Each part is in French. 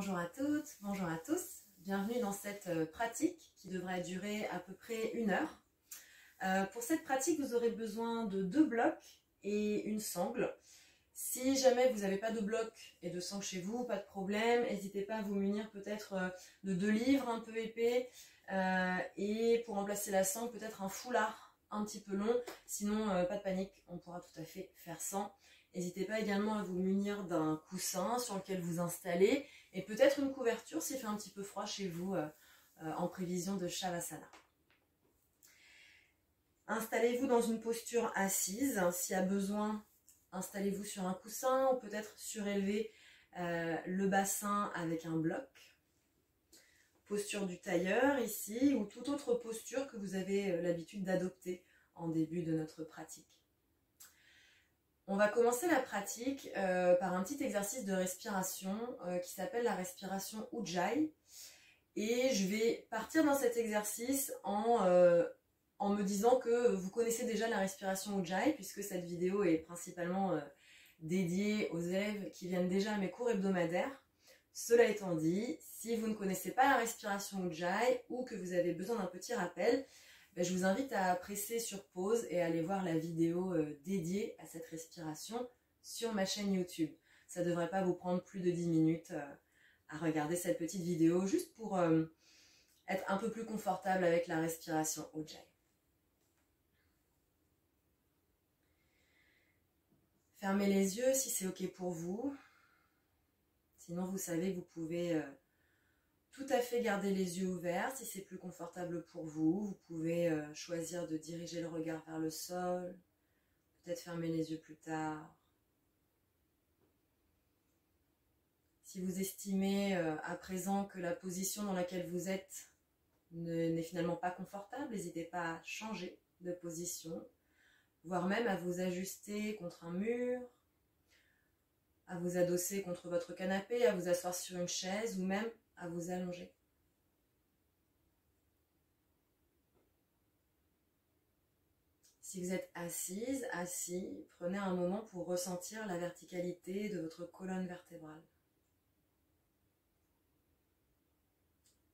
Bonjour à toutes, bonjour à tous. Bienvenue dans cette pratique qui devrait durer à peu près 1 heure. Pour cette pratique, vous aurez besoin de 2 blocs et une sangle. Si jamais vous n'avez pas de bloc et de sangle chez vous, pas de problème. N'hésitez pas à vous munir peut-être de 2 livres un peu épais. Et pour remplacer la sangle, peut-être un foulard un petit peu long. Sinon, pas de panique, on pourra tout à fait faire sans. N'hésitez pas également à vous munir d'un coussin sur lequel vous installez et peut-être une couverture s'il fait un petit peu froid chez vous en prévision de Shavasana. Installez-vous dans une posture assise. S'il y a besoin, installez-vous sur un coussin ou peut-être surélevez le bassin avec un bloc. Posture du tailleur ici ou toute autre posture que vous avez l'habitude d'adopter en début de notre pratique. On va commencer la pratique par un petit exercice de respiration qui s'appelle la respiration Ujjayi. Et je vais partir dans cet exercice en me disant que vous connaissez déjà la respiration Ujjayi puisque cette vidéo est principalement dédiée aux élèves qui viennent déjà à mes cours hebdomadaires. Cela étant dit, si vous ne connaissez pas la respiration Ujjayi ou que vous avez besoin d'un petit rappel, je vous invite à presser sur pause et à aller voir la vidéo dédiée à cette respiration sur ma chaîne YouTube. Ça ne devrait pas vous prendre plus de 10 minutes à regarder cette petite vidéo juste pour être un peu plus confortable avec la respiration Ujjayi. Fermez les yeux si c'est OK pour vous. Sinon, vous savez, vous pouvez tout à fait garder les yeux ouverts si c'est plus confortable pour vous. Vous pouvez choisir de diriger le regard vers le sol, peut-être fermer les yeux plus tard. Si vous estimez à présent que la position dans laquelle vous êtes n'est finalement pas confortable, n'hésitez pas à changer de position, voire même à vous ajuster contre un mur, à vous adosser contre votre canapé, à vous asseoir sur une chaise ou même à vous allonger. Si vous êtes assise, assis, prenez un moment pour ressentir la verticalité de votre colonne vertébrale.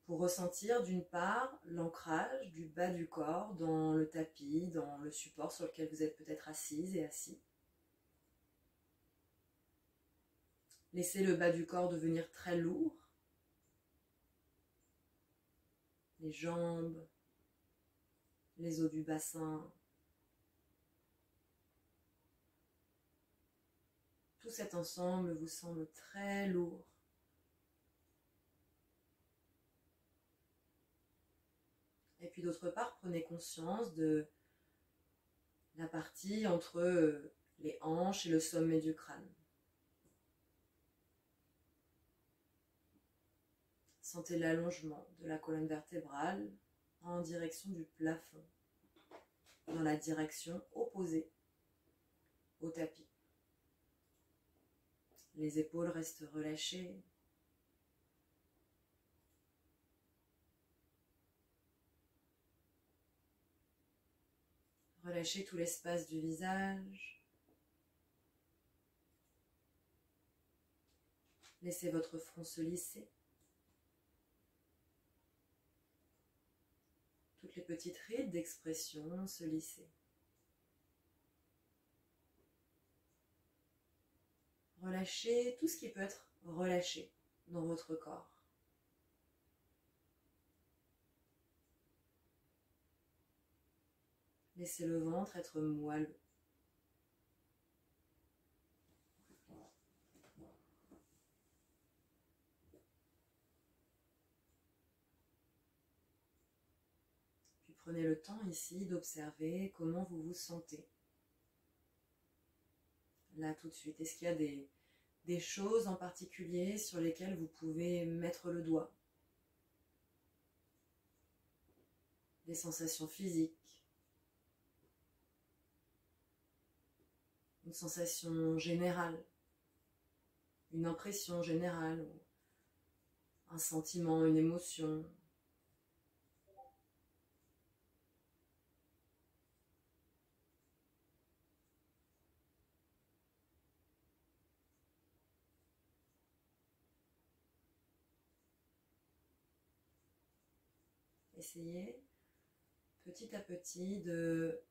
Pour ressentir d'une part l'ancrage du bas du corps dans le tapis, dans le support sur lequel vous êtes peut-être assise et assis. Laissez le bas du corps devenir très lourd. Les jambes, les os du bassin. Tout cet ensemble vous semble très lourd. Et puis d'autre part, prenez conscience de la partie entre les hanches et le sommet du crâne. Sentez l'allongement de la colonne vertébrale en direction du plafond, dans la direction opposée au tapis. Les épaules restent relâchées. Relâchez tout l'espace du visage. Laissez votre front se lisser. Toutes les petites rides d'expression se lisser. Relâchez tout ce qui peut être relâché dans votre corps. Laissez le ventre être moelleux. Puis prenez le temps ici d'observer comment vous vous sentez. Là tout de suite, est-ce qu'il y a des choses en particulier sur lesquelles vous pouvez mettre le doigt? Des sensations physiques? Une sensation générale? Une impression générale? Ou un sentiment, une émotion? essayez petit à petit de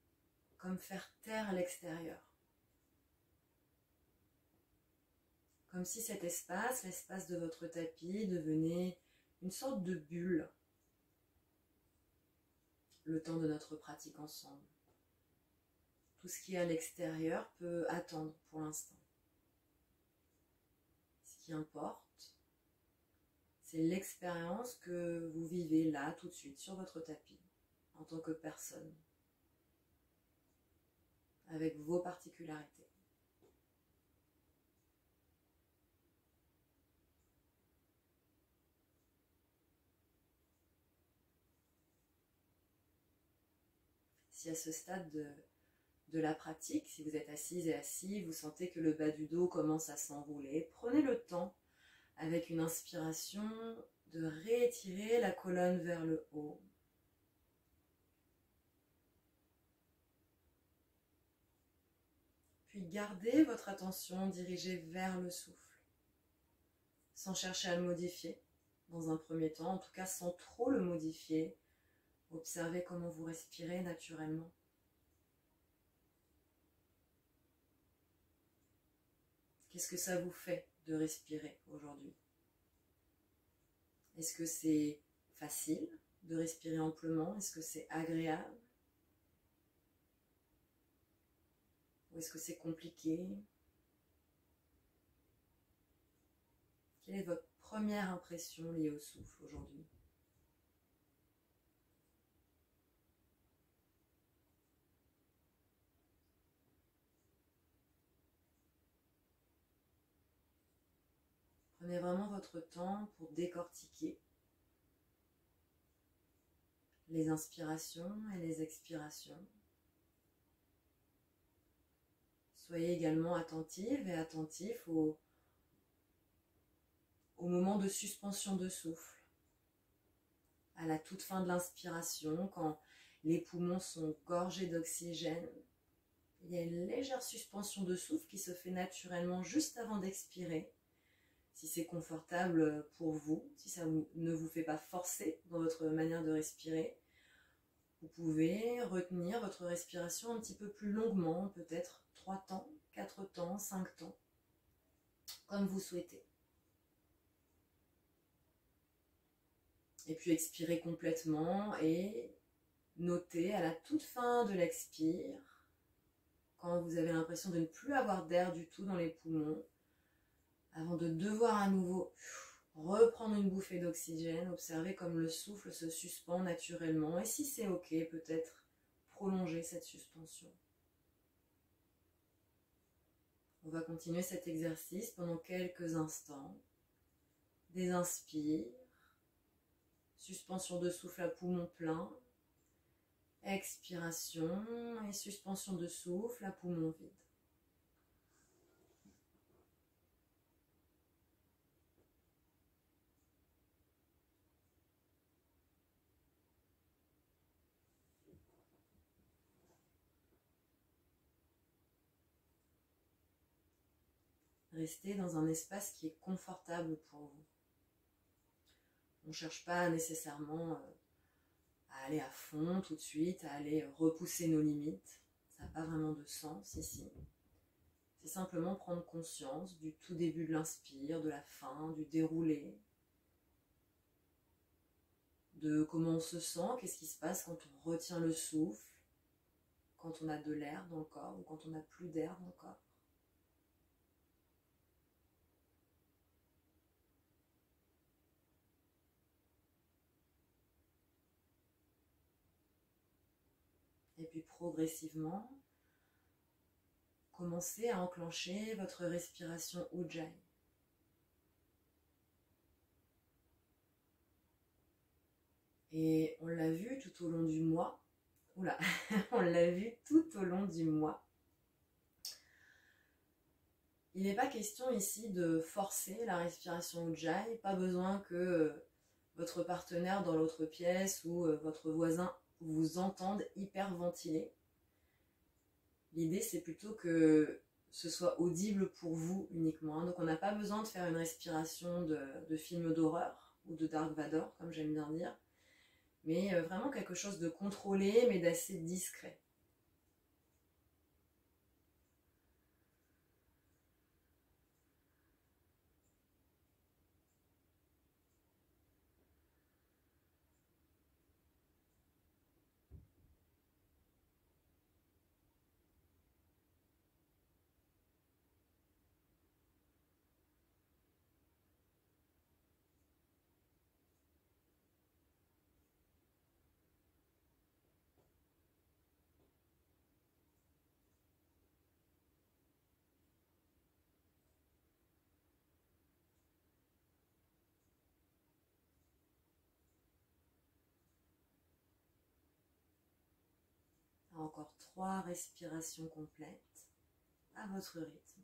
comme faire taire l'extérieur. Comme si cet espace, l'espace de votre tapis, devenait une sorte de bulle le temps de notre pratique ensemble. Tout ce qui est à l'extérieur peut attendre pour l'instant. Ce qui importe, c'est l'expérience que vous vivez là, tout de suite, sur votre tapis, en tant que personne, avec vos particularités. Si à ce stade de la pratique, si vous êtes assise et assis, vous sentez que le bas du dos commence à s'enrouler, prenez le temps, avec une inspiration, de réétirer la colonne vers le haut. Puis gardez votre attention dirigée vers le souffle, sans chercher à le modifier dans un premier temps, en tout cas sans trop le modifier. Observez comment vous respirez naturellement. Qu'est-ce que ça vous fait de respirer aujourd'hui? Est-ce que c'est facile de respirer amplement? Est-ce que c'est agréable? Ou est-ce que c'est compliqué? Quelle est votre première impression liée au souffle aujourd'hui? Prenez vraiment votre temps pour décortiquer les inspirations et les expirations. Soyez également attentive et attentif au moment de suspension de souffle, à la toute fin de l'inspiration, quand les poumons sont gorgés d'oxygène. Il y a une légère suspension de souffle qui se fait naturellement juste avant d'expirer. Si c'est confortable pour vous, si ça ne vous fait pas forcer dans votre manière de respirer, vous pouvez retenir votre respiration un petit peu plus longuement, peut-être 3 temps, 4 temps, 5 temps, comme vous souhaitez. Et puis expirez complètement et notez à la toute fin de l'expire, quand vous avez l'impression de ne plus avoir d'air du tout dans les poumons, avant de devoir à nouveau reprendre une bouffée d'oxygène, observez comme le souffle se suspend naturellement. Et si c'est ok, peut-être prolonger cette suspension. On va continuer cet exercice pendant quelques instants. Des inspires, suspension de souffle à poumon plein, expiration et suspension de souffle à poumon vide. Restez dans un espace qui est confortable pour vous. On ne cherche pas nécessairement à aller à fond tout de suite, à aller repousser nos limites. Ça n'a pas vraiment de sens ici. C'est simplement prendre conscience du tout début de l'inspire, de la fin, du déroulé, de comment on se sent, qu'est-ce qui se passe quand on retient le souffle, quand on a de l'air dans le corps ou quand on n'a plus d'air dans le corps. Et puis progressivement, commencez à enclencher votre respiration Ujjayi. Et on l'a vu tout au long du mois. Oula, on l'a vu tout au long du mois. Il n'est pas question ici de forcer la respiration Ujjayi. Pas besoin que votre partenaire dans l'autre pièce ou votre voisin vous entende hyperventiler. L'idée, c'est plutôt que ce soit audible pour vous uniquement. Donc on n'a pas besoin de faire une respiration de film d'horreur ou de Dark Vador, comme j'aime bien dire. mais vraiment quelque chose de contrôlé, mais d'assez discret. Encore 3 respirations complètes à votre rythme.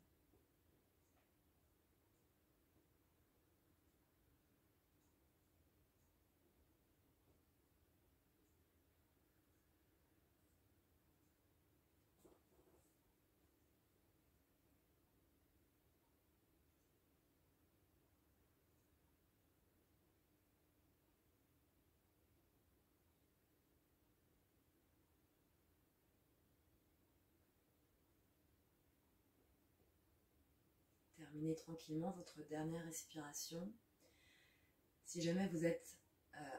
Terminez tranquillement votre dernière respiration. Si jamais vous êtes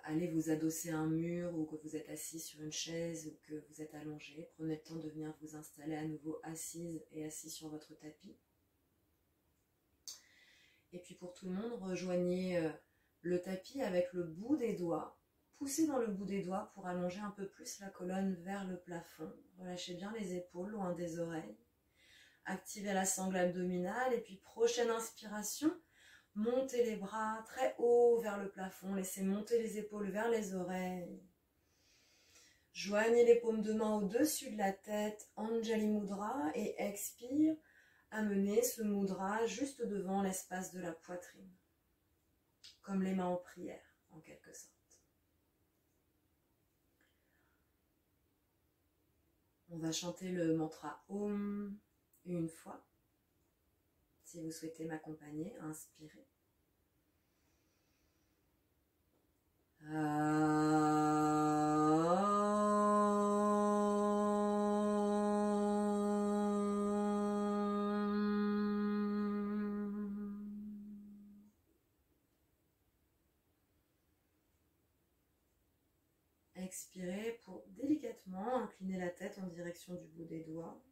allé vous adosser à un mur ou que vous êtes assis sur une chaise ou que vous êtes allongé, prenez le temps de venir vous installer à nouveau assise et assis sur votre tapis. Et puis pour tout le monde, rejoignez le tapis avec le bout des doigts. Poussez dans le bout des doigts pour allonger un peu plus la colonne vers le plafond. Relâchez bien les épaules loin des oreilles. Activez la sangle abdominale et puis prochaine inspiration, montez les bras très haut vers le plafond, laissez monter les épaules vers les oreilles. Joignez les paumes de main au-dessus de la tête, Anjali Mudra, et expire, amenez ce mudra juste devant l'espace de la poitrine, comme les mains en prière en quelque sorte. On va chanter le mantra Om une fois. Si vous souhaitez m'accompagner, inspirez. Expirez pour délicatement incliner la tête en direction du bout des doigts.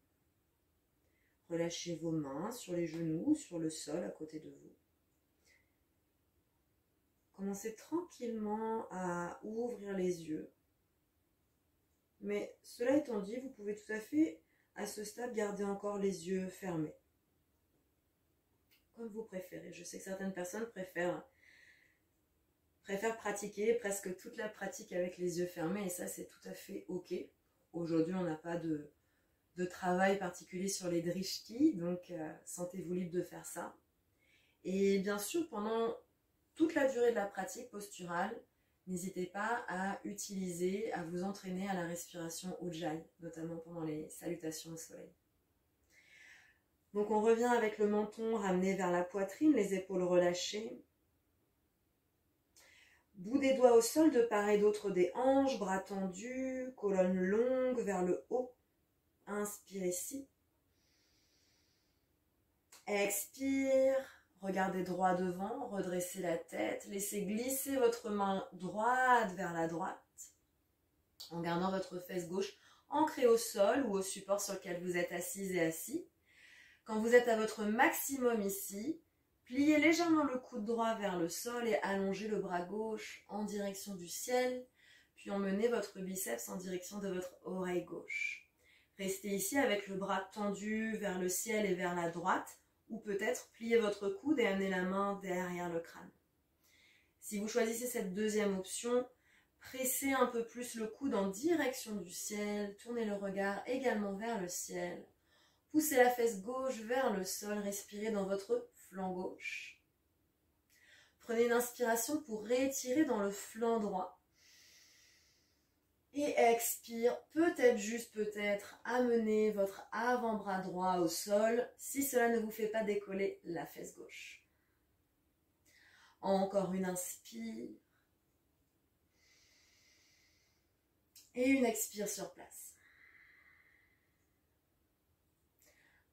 Relâchez vos mains sur les genoux, sur le sol à côté de vous. Commencez tranquillement à ouvrir les yeux. Mais cela étant dit, vous pouvez tout à fait, à ce stade, garder encore les yeux fermés. Comme vous préférez. Je sais que certaines personnes préfèrent pratiquer presque toute la pratique avec les yeux fermés et ça, c'est tout à fait ok. Aujourd'hui, on n'a pas de travail particulier sur les drishtis, donc sentez-vous libre de faire ça. Et bien sûr, pendant toute la durée de la pratique posturale, n'hésitez pas à utiliser, à vous entraîner à la respiration Ujjayi, notamment pendant les salutations au soleil. Donc on revient avec le menton ramené vers la poitrine, les épaules relâchées. Bout des doigts au sol de part et d'autre des hanches, bras tendus, colonne longue vers le haut. Inspire ici. Expire. Regardez droit devant, redressez la tête. Laissez glisser votre main droite vers la droite en gardant votre fesse gauche ancrée au sol ou au support sur lequel vous êtes assise et assis. Quand vous êtes à votre maximum ici, pliez légèrement le coude droit vers le sol et allongez le bras gauche en direction du ciel, puis emmenez votre biceps en direction de votre oreille gauche. Restez ici avec le bras tendu vers le ciel et vers la droite, ou peut-être pliez votre coude et amenez la main derrière le crâne. Si vous choisissez cette deuxième option, pressez un peu plus le coude en direction du ciel, tournez le regard également vers le ciel. Poussez la fesse gauche vers le sol, respirez dans votre flanc gauche. Prenez une inspiration pour réétirer dans le flanc droit. Et expire, peut-être juste peut-être, amenez votre avant-bras droit au sol si cela ne vous fait pas décoller la fesse gauche. Encore une inspire. Et une expire sur place.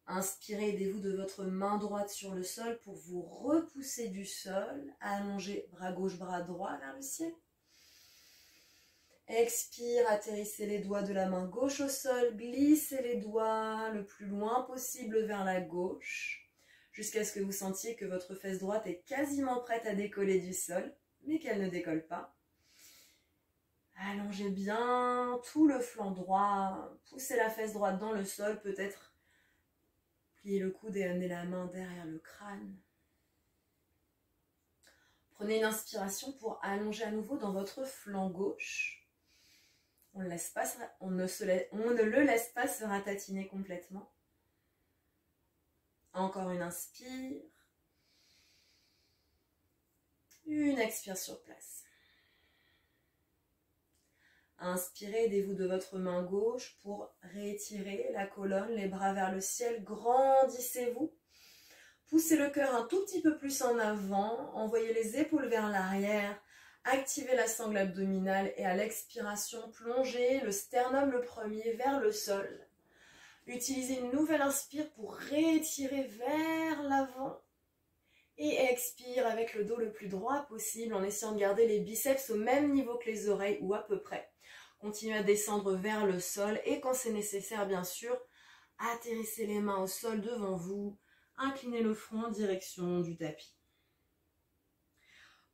Inspirez, aidez-vous de votre main droite sur le sol pour vous repousser du sol. Allongez bras gauche, bras droit vers le ciel. Expire, atterrissez les doigts de la main gauche au sol. Glissez les doigts le plus loin possible vers la gauche. Jusqu'à ce que vous sentiez que votre fesse droite est quasiment prête à décoller du sol, mais qu'elle ne décolle pas. Allongez bien tout le flanc droit. Poussez la fesse droite dans le sol, peut-être. Pliez le coude et amenez la main derrière le crâne. Prenez une inspiration pour allonger à nouveau dans votre flanc gauche. On ne le laisse pas se ratatiner complètement. Encore une inspire. Une expire sur place. Inspirez, aidez-vous de votre main gauche pour réétirer la colonne, les bras vers le ciel. Grandissez-vous. Poussez le cœur un tout petit peu plus en avant. Envoyez les épaules vers l'arrière. Activez la sangle abdominale et à l'expiration, plongez le sternum le premier vers le sol. Utilisez une nouvelle inspire pour réétirer vers l'avant. Et expire avec le dos le plus droit possible en essayant de garder les biceps au même niveau que les oreilles ou à peu près. Continuez à descendre vers le sol et quand c'est nécessaire, bien sûr, atterrissez les mains au sol devant vous. Inclinez le front en direction du tapis.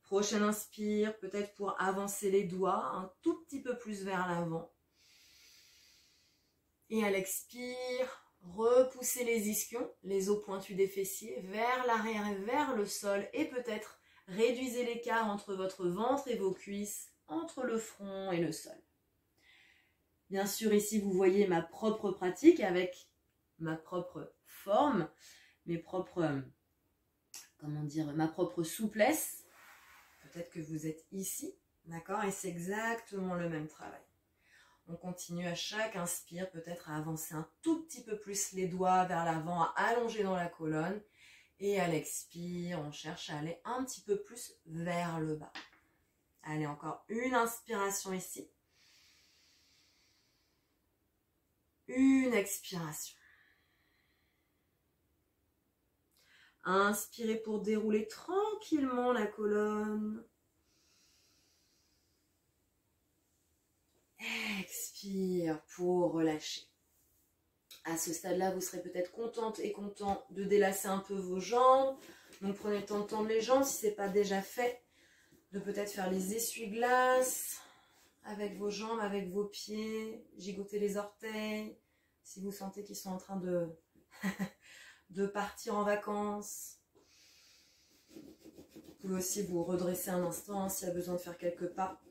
Prochaine inspire, peut-être pour avancer les doigts un tout petit peu plus vers l'avant. Et à l'expire, repoussez les ischions, les os pointus des fessiers, vers l'arrière et vers le sol. Et peut-être réduisez l'écart entre votre ventre et vos cuisses, entre le front et le sol. Bien sûr, ici, vous voyez ma propre pratique avec ma propre forme, ma propre souplesse. Peut-être que vous êtes ici, d'accord? Et c'est exactement le même travail. On continue à chaque inspire, peut-être à avancer un tout petit peu plus les doigts vers l'avant, à allonger dans la colonne. Et à l'expire, on cherche à aller un petit peu plus vers le bas. Allez, encore une inspiration ici. Une expiration. Inspirez pour dérouler tranquillement la colonne. Expire pour relâcher. À ce stade-là, vous serez peut-être contente et content de délasser un peu vos jambes. Donc prenez le temps de tendre les jambes si ce n'est pas déjà fait. De peut-être faire les essuie-glaces avec vos jambes, avec vos pieds. Gigoter les orteils. Si vous sentez qu'ils sont en train de, de partir en vacances. Vous pouvez aussi vous redresser un instant s'il y a besoin de faire quelques pas.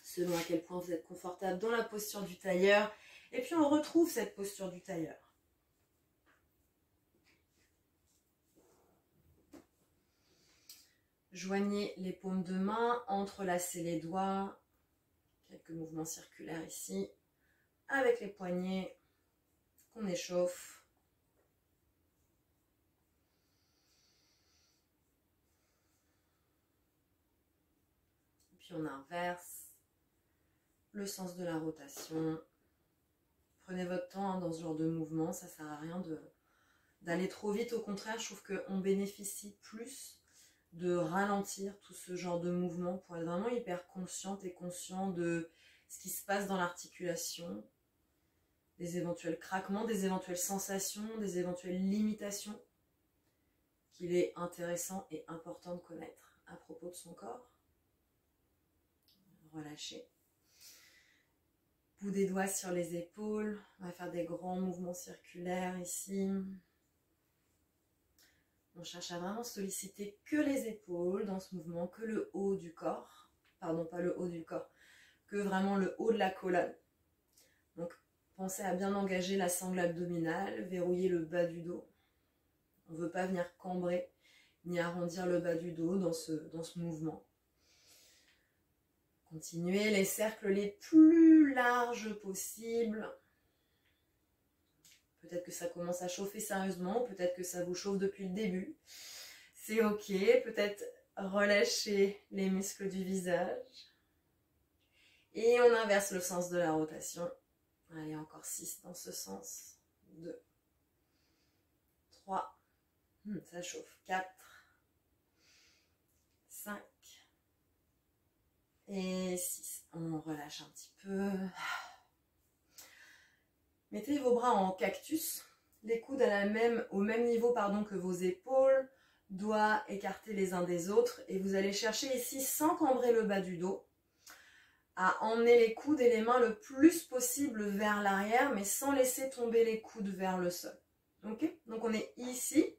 Selon à quel point vous êtes confortable dans la posture du tailleur. Et puis on retrouve cette posture du tailleur. Joignez les paumes de main, entrelacez les doigts. Quelques mouvements circulaires ici. Avec les poignets qu'on échauffe. Puis on inverse. Le sens de la rotation. Prenez votre temps dans ce genre de mouvement, ça ne sert à rien d'aller trop vite. Au contraire, je trouve qu'on bénéficie plus de ralentir tout ce genre de mouvement pour être vraiment hyper consciente et conscient de ce qui se passe dans l'articulation, des éventuels craquements, des éventuelles sensations, des éventuelles limitations qu'il est intéressant et important de connaître à propos de son corps. Relâchez. Bout des doigts sur les épaules. On va faire des grands mouvements circulaires ici. On cherche à vraiment solliciter que les épaules dans ce mouvement, que le haut du corps. Pardon, pas le haut du corps, que vraiment le haut de la colonne. Donc, pensez à bien engager la sangle abdominale, verrouiller le bas du dos. On ne veut pas venir cambrer ni arrondir le bas du dos dans ce mouvement. Continuez les cercles les plus larges possibles. Peut-être que ça commence à chauffer sérieusement, peut-être que ça vous chauffe depuis le début. C'est ok, peut-être relâcher les muscles du visage. Et on inverse le sens de la rotation. Allez, encore 6 dans ce sens. 2, 3, ça chauffe. 4, 5 et 6. On relâche un petit peu. Mettez vos bras en cactus. Les coudes au même niveau que vos épaules. Doigts écartés les uns des autres. Et vous allez chercher ici, sans cambrer le bas du dos, à emmener les coudes et les mains le plus possible vers l'arrière, mais sans laisser tomber les coudes vers le sol. Ok? Donc on est ici.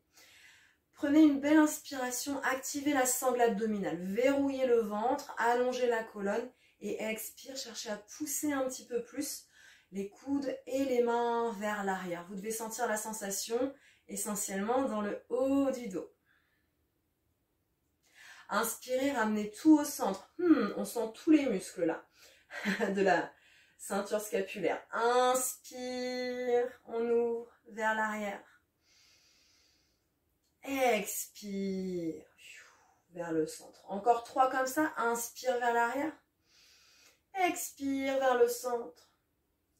Prenez une belle inspiration, activez la sangle abdominale, verrouillez le ventre, allongez la colonne et expire, cherchez à pousser un petit peu plus les coudes et les mains vers l'arrière. Vous devez sentir la sensation essentiellement dans le haut du dos. Inspirez, ramenez tout au centre. On sent tous les muscles là, de la ceinture scapulaire. Inspire, on ouvre vers l'arrière. Expire, vers le centre. Encore 3 comme ça. Inspire vers l'arrière. Expire vers le centre.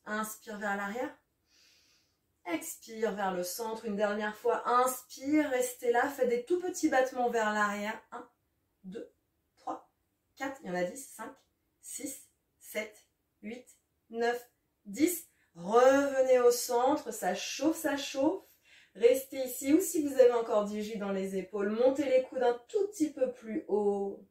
Inspire vers l'arrière. Expire vers le centre. Une dernière fois. Inspire, restez là. Faites des tout petits battements vers l'arrière. 1, 2, 3, 4. Il y en a 10, 5, 6, 7, 8, 9, 10. Revenez au centre. Ça chauffe, ça chauffe. Restez ici, ou si vous avez encore du jus dans les épaules, montez les coudes un tout petit peu plus haut.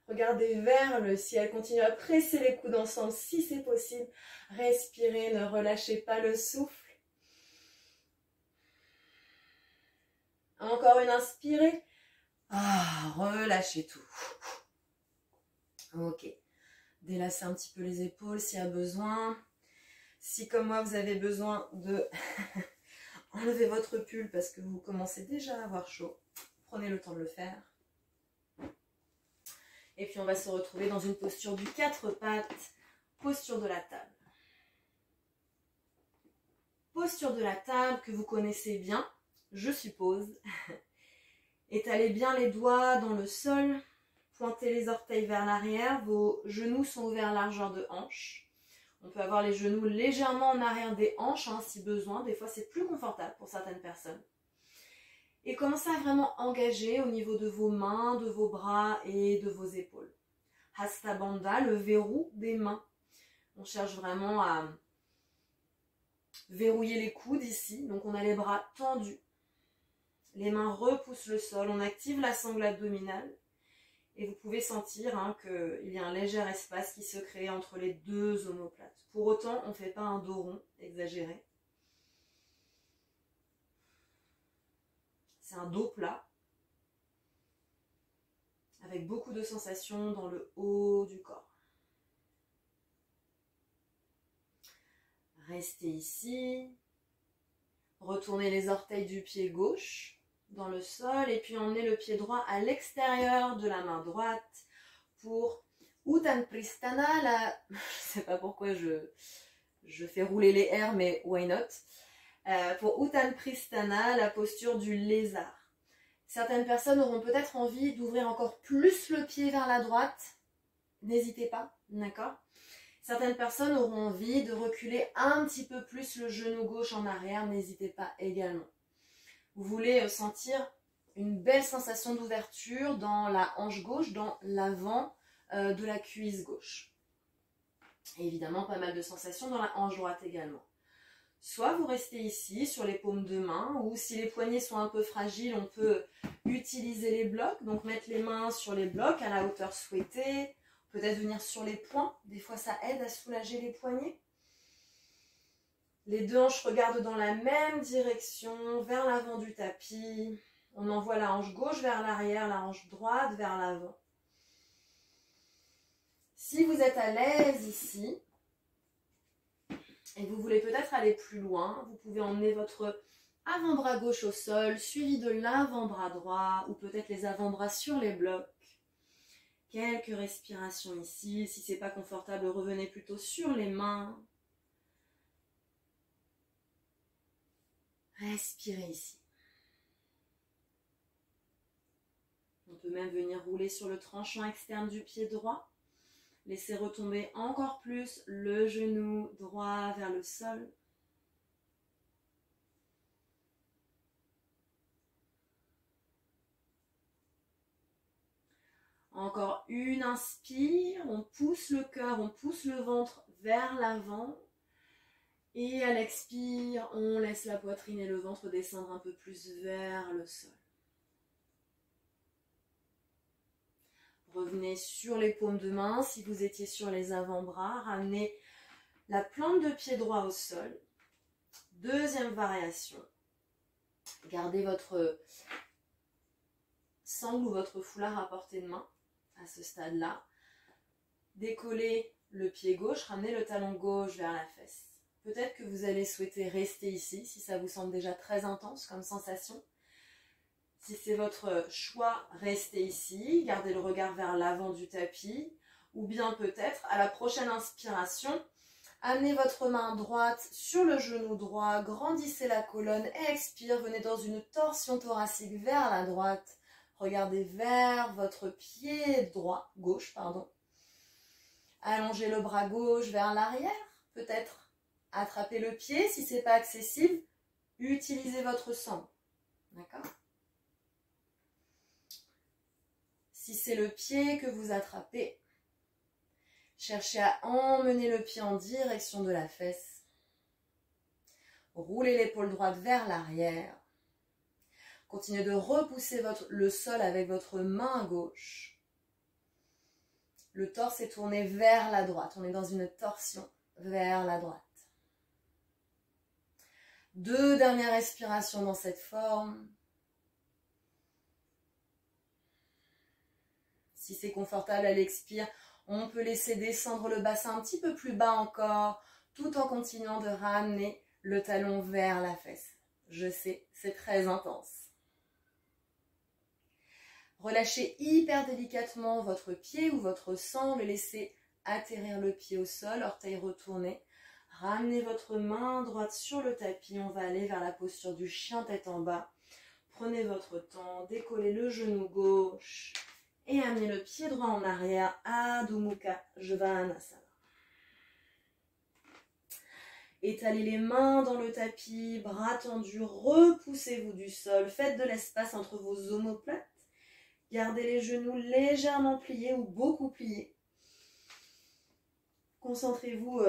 Regardez vers le ciel, continuez à presser les coudes ensemble si c'est possible. Respirez, ne relâchez pas le souffle. Encore une inspirée. Relâchez tout. Ok. Délassez un petit peu les épaules s'il y a besoin. Si comme moi vous avez besoin de... Enlevez votre pull parce que vous commencez déjà à avoir chaud. Prenez le temps de le faire. Et puis on va se retrouver dans une posture du 4 pattes, posture de la table. Posture de la table que vous connaissez bien, je suppose. Étalez bien les doigts dans le sol. Pointez les orteils vers l'arrière. Vos genoux sont ouverts largeur de hanche. On peut avoir les genoux légèrement en arrière des hanches si besoin. Des fois, c'est plus confortable pour certaines personnes. Et commencez à vraiment engager au niveau de vos mains, de vos bras et de vos épaules. Hasta Bandha, le verrou des mains. On cherche vraiment à verrouiller les coudes ici. Donc, on a les bras tendus. Les mains repoussent le sol. On active la sangle abdominale. Et vous pouvez sentir qu'il y a un léger espace qui se crée entre les deux omoplates. Pour autant, on ne fait pas un dos rond exagéré. C'est un dos plat, avec beaucoup de sensations dans le haut du corps. Restez ici. Retournez les orteils du pied gauche dans le sol et puis emmenez le pied droit à l'extérieur de la main droite pour Uttanapristhana. Je ne sais pas pourquoi je fais rouler les R, mais why not? Pour Uttanapristhana, la posture du lézard. Certaines personnes auront peut-être envie d'ouvrir encore plus le pied vers la droite. N'hésitez pas, d'accord? Certaines personnes auront envie de reculer un petit peu plus le genou gauche en arrière. N'hésitez pas également. Vous voulez sentir une belle sensation d'ouverture dans la hanche gauche, dans l'avant de la cuisse gauche. Et évidemment, pas mal de sensations dans la hanche droite également. Soit vous restez ici sur les paumes de main, ou si les poignets sont un peu fragiles, on peut utiliser les blocs. Donc mettre les mains sur les blocs à la hauteur souhaitée. Peut-être venir sur les poings. Des fois, ça aide à soulager les poignets. Les deux hanches regardent dans la même direction, vers l'avant du tapis. On envoie la hanche gauche vers l'arrière, la hanche droite vers l'avant. Si vous êtes à l'aise ici, et vous voulez peut-être aller plus loin, vous pouvez emmener votre avant-bras gauche au sol, suivi de l'avant-bras droit, ou peut-être les avant-bras sur les blocs. Quelques respirations ici. Si ce n'est pas confortable, revenez plutôt sur les mains. Respirez ici. On peut même venir rouler sur le tranchant externe du pied droit. Laissez retomber encore plus le genou droit vers le sol. Encore une inspire, on pousse le cœur, on pousse le ventre vers l'avant. Et à l'expire, on laisse la poitrine et le ventre descendre un peu plus vers le sol. Revenez sur les paumes de main. Si vous étiez sur les avant-bras, ramenez la plante de pied droit au sol. Deuxième variation. Gardez votre sangle ou votre foulard à portée de main à ce stade-là. Décollez le pied gauche, ramenez le talon gauche vers la fesse. Peut-être que vous allez souhaiter rester ici, si ça vous semble déjà très intense comme sensation. Si c'est votre choix, restez ici, gardez le regard vers l'avant du tapis, ou bien peut-être, à la prochaine inspiration, amenez votre main droite sur le genou droit, grandissez la colonne et expire, venez dans une torsion thoracique vers la droite. Regardez vers votre pied droit, gauche, pardon. Allongez le bras gauche vers l'arrière, peut-être attrapez le pied, si ce n'est pas accessible, utilisez votre sangle. D'accord ? Si c'est le pied que vous attrapez, cherchez à emmener le pied en direction de la fesse. Roulez l'épaule droite vers l'arrière. Continuez de repousser le sol avec votre main gauche. Le torse est tourné vers la droite. On est dans une torsion vers la droite. 2 dernières respirations dans cette forme. Si c'est confortable à l'expire, on peut laisser descendre le bassin un petit peu plus bas encore, tout en continuant de ramener le talon vers la fesse. Je sais, c'est très intense. Relâchez hyper délicatement votre pied ou votre sangle, laissez atterrir le pied au sol, orteils retournés. Ramenez votre main droite sur le tapis, on va aller vers la posture du chien tête en bas. Prenez votre temps, décollez le genou gauche et amenez le pied droit en arrière, Adho Mukha Svanasana. Étalez les mains dans le tapis, bras tendus, repoussez-vous du sol, faites de l'espace entre vos omoplates. Gardez les genoux légèrement pliés ou beaucoup pliés. Concentrez-vous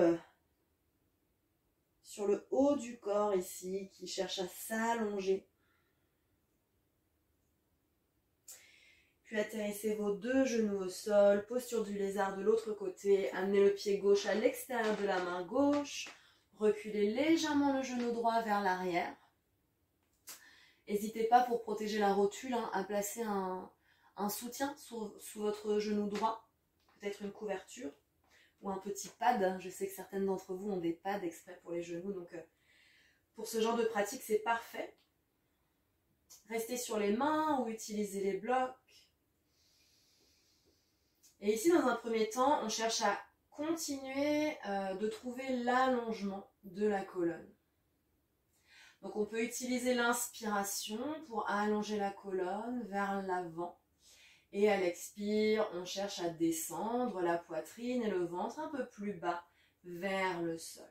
sur le haut du corps ici qui cherche à s'allonger. Puis atterrissez vos 2 genoux au sol, posture du lézard de l'autre côté. Amenez le pied gauche à l'extérieur de la main gauche. Reculez légèrement le genou droit vers l'arrière. N'hésitez pas pour protéger la rotule à placer un soutien sous votre genou droit. Peut-être une couverture ou un petit pad. Je sais que certaines d'entre vous ont des pads exprès pour les genoux. Donc pour ce genre de pratique, c'est parfait. Restez sur les mains ou utilisez les blocs. Et ici, dans un premier temps, on cherche à continuer de trouver l'allongement de la colonne. Donc on peut utiliser l'inspiration pour allonger la colonne vers l'avant. Et à l'expire, on cherche à descendre la poitrine et le ventre un peu plus bas vers le sol.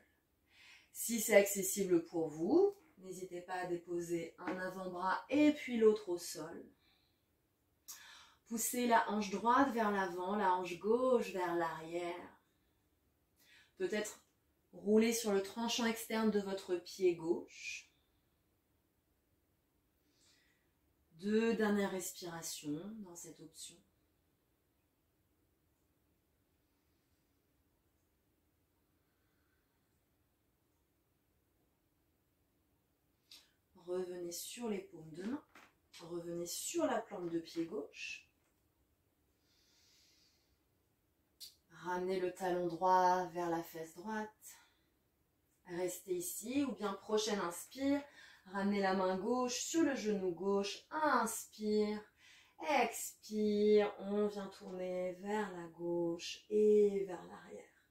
Si c'est accessible pour vous, n'hésitez pas à déposer un avant-bras et puis l'autre au sol. Poussez la hanche droite vers l'avant, la hanche gauche vers l'arrière. Peut-être rouler sur le tranchant externe de votre pied gauche. 2 dernières respirations dans cette option. Revenez sur les paumes de main. Revenez sur la plante de pied gauche. Ramenez le talon droit vers la fesse droite. Restez ici ou bien prochaine inspire. Ramenez la main gauche sur le genou gauche. Inspire. Expire. On vient tourner vers la gauche et vers l'arrière.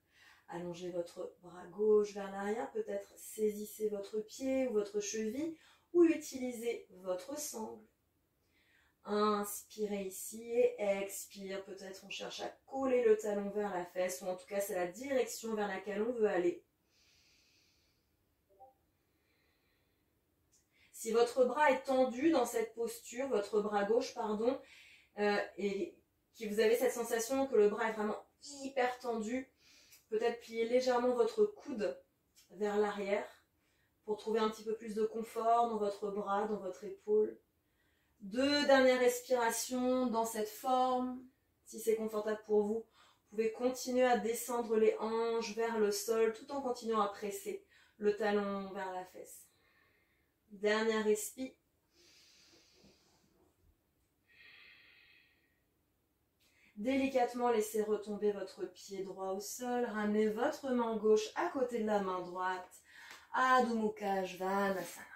Allongez votre bras gauche vers l'arrière. Peut-être saisissez votre pied ou votre cheville ou utilisez votre sangle. Inspirez ici et expire. Peut-être on cherche à coller le talon vers la fesse, ou en tout cas c'est la direction vers laquelle on veut aller. Si votre bras est tendu dans cette posture, votre bras gauche, pardon, et que vous avez cette sensation que le bras est vraiment hyper tendu, peut-être plier légèrement votre coude vers l'arrière pour trouver un petit peu plus de confort dans votre bras, dans votre épaule. 2 dernières respirations dans cette forme. Si c'est confortable pour vous, vous pouvez continuer à descendre les hanches vers le sol tout en continuant à presser le talon vers la fesse. Dernière respire. Délicatement, laissez retomber votre pied droit au sol. Ramenez votre main gauche à côté de la main droite. Adho Mukha Svanasana.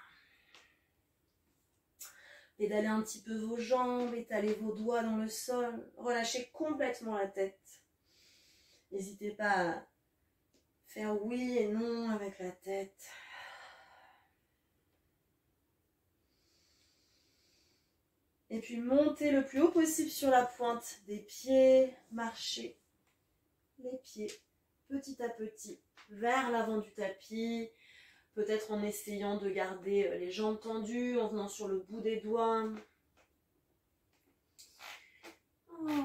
Pédalez un petit peu vos jambes, étalez vos doigts dans le sol. Relâchez complètement la tête. N'hésitez pas à faire oui et non avec la tête. Et puis montez le plus haut possible sur la pointe des pieds. Marchez les pieds petit à petit vers l'avant du tapis. Peut-être en essayant de garder les jambes tendues, en venant sur le bout des doigts.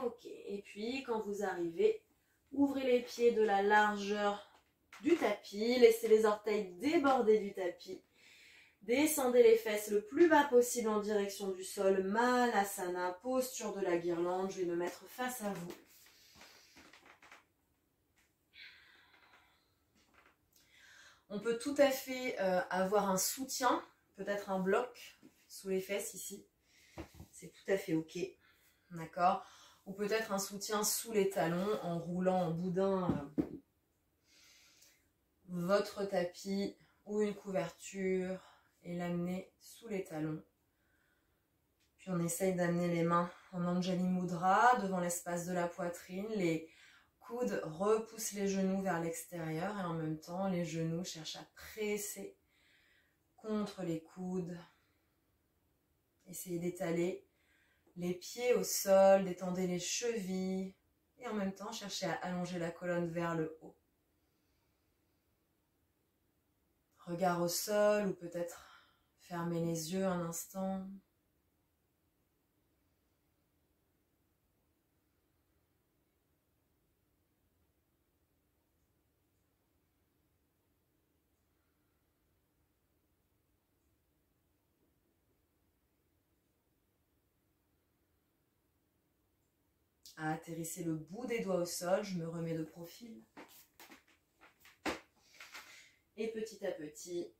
Ok, et puis quand vous arrivez, ouvrez les pieds de la largeur du tapis. Laissez les orteils déborder du tapis. Descendez les fesses le plus bas possible en direction du sol. Malasana, posture de la guirlande. Je vais me mettre face à vous. On peut tout à fait avoir un soutien, peut-être un bloc sous les fesses ici. C'est tout à fait ok, d'accord? Ou peut-être un soutien sous les talons en roulant en boudin votre tapis ou une couverture et l'amener sous les talons. Puis on essaye d'amener les mains en Anjali Mudra devant l'espace de la poitrine. Les coudes repoussent les genoux vers l'extérieur et en même temps les genoux cherchent à presser contre les coudes. Essayez d'étaler les pieds au sol, détendez les chevilles et en même temps cherchez à allonger la colonne vers le haut. Regard au sol ou peut-être fermez les yeux un instant. Atterrissez le bout des doigts au sol, je me remets de profil. Et petit à petit,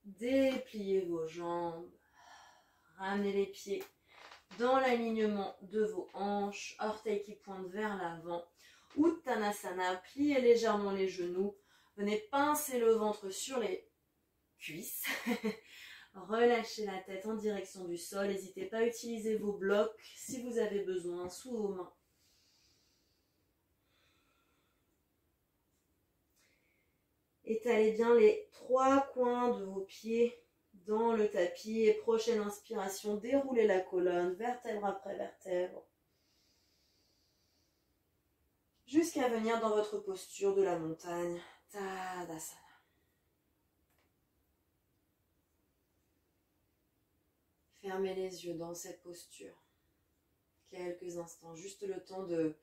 dépliez vos jambes, ramenez les pieds dans l'alignement de vos hanches, orteils qui pointent vers l'avant. Uttanasana, pliez légèrement les genoux, venez pincer le ventre sur les cuisses. Relâchez la tête en direction du sol, n'hésitez pas à utiliser vos blocs si vous avez besoin sous vos mains. Étalez bien les 3 coins de vos pieds dans le tapis et prochaine inspiration, déroulez la colonne, vertèbre après vertèbre, jusqu'à venir dans votre posture de la montagne, Tadasana. Fermez les yeux dans cette posture, quelques instants, juste le temps de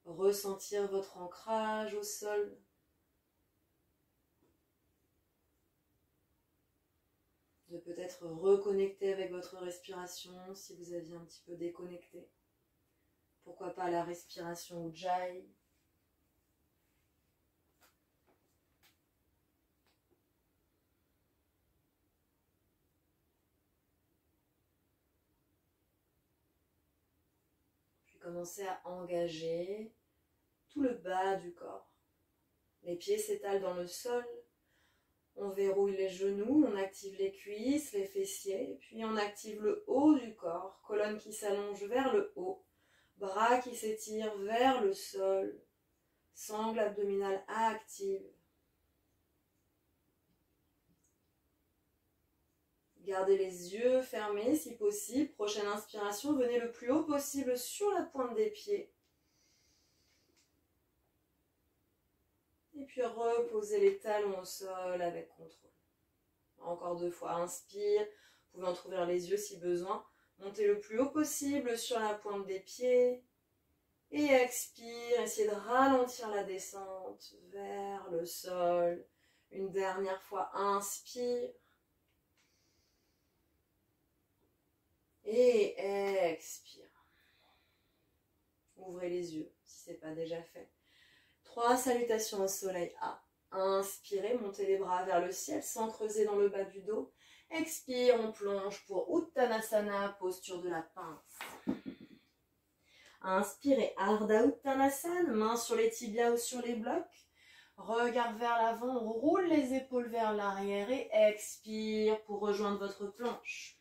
ressentir votre ancrage au sol. De peut-être reconnecter avec votre respiration si vous aviez un petit peu déconnecté. Pourquoi pas la respiration Ujjayi. Puis commencez à engager tout le bas du corps. Les pieds s'étalent dans le sol. On verrouille les genoux, on active les cuisses, les fessiers, puis on active le haut du corps, colonne qui s'allonge vers le haut, bras qui s'étirent vers le sol, sangle abdominale active. Gardez les yeux fermés si possible. Prochaine inspiration, venez le plus haut possible sur la pointe des pieds. Et puis reposez les talons au sol avec contrôle. Encore 2 fois, inspire. Vous pouvez entrouvrir les yeux si besoin. Montez le plus haut possible sur la pointe des pieds. Et expire, essayez de ralentir la descente vers le sol. Une dernière fois, inspire. Et expire. Ouvrez les yeux si ce n'est pas déjà fait. 3 salutations au soleil. Inspirez, montez les bras vers le ciel sans creuser dans le bas du dos. Expire, on plonge pour Uttanasana, posture de la pince. Inspirez, Ardha Uttanasana, mains sur les tibias ou sur les blocs. Regard vers l'avant, on roule les épaules vers l'arrière et expire pour rejoindre votre planche.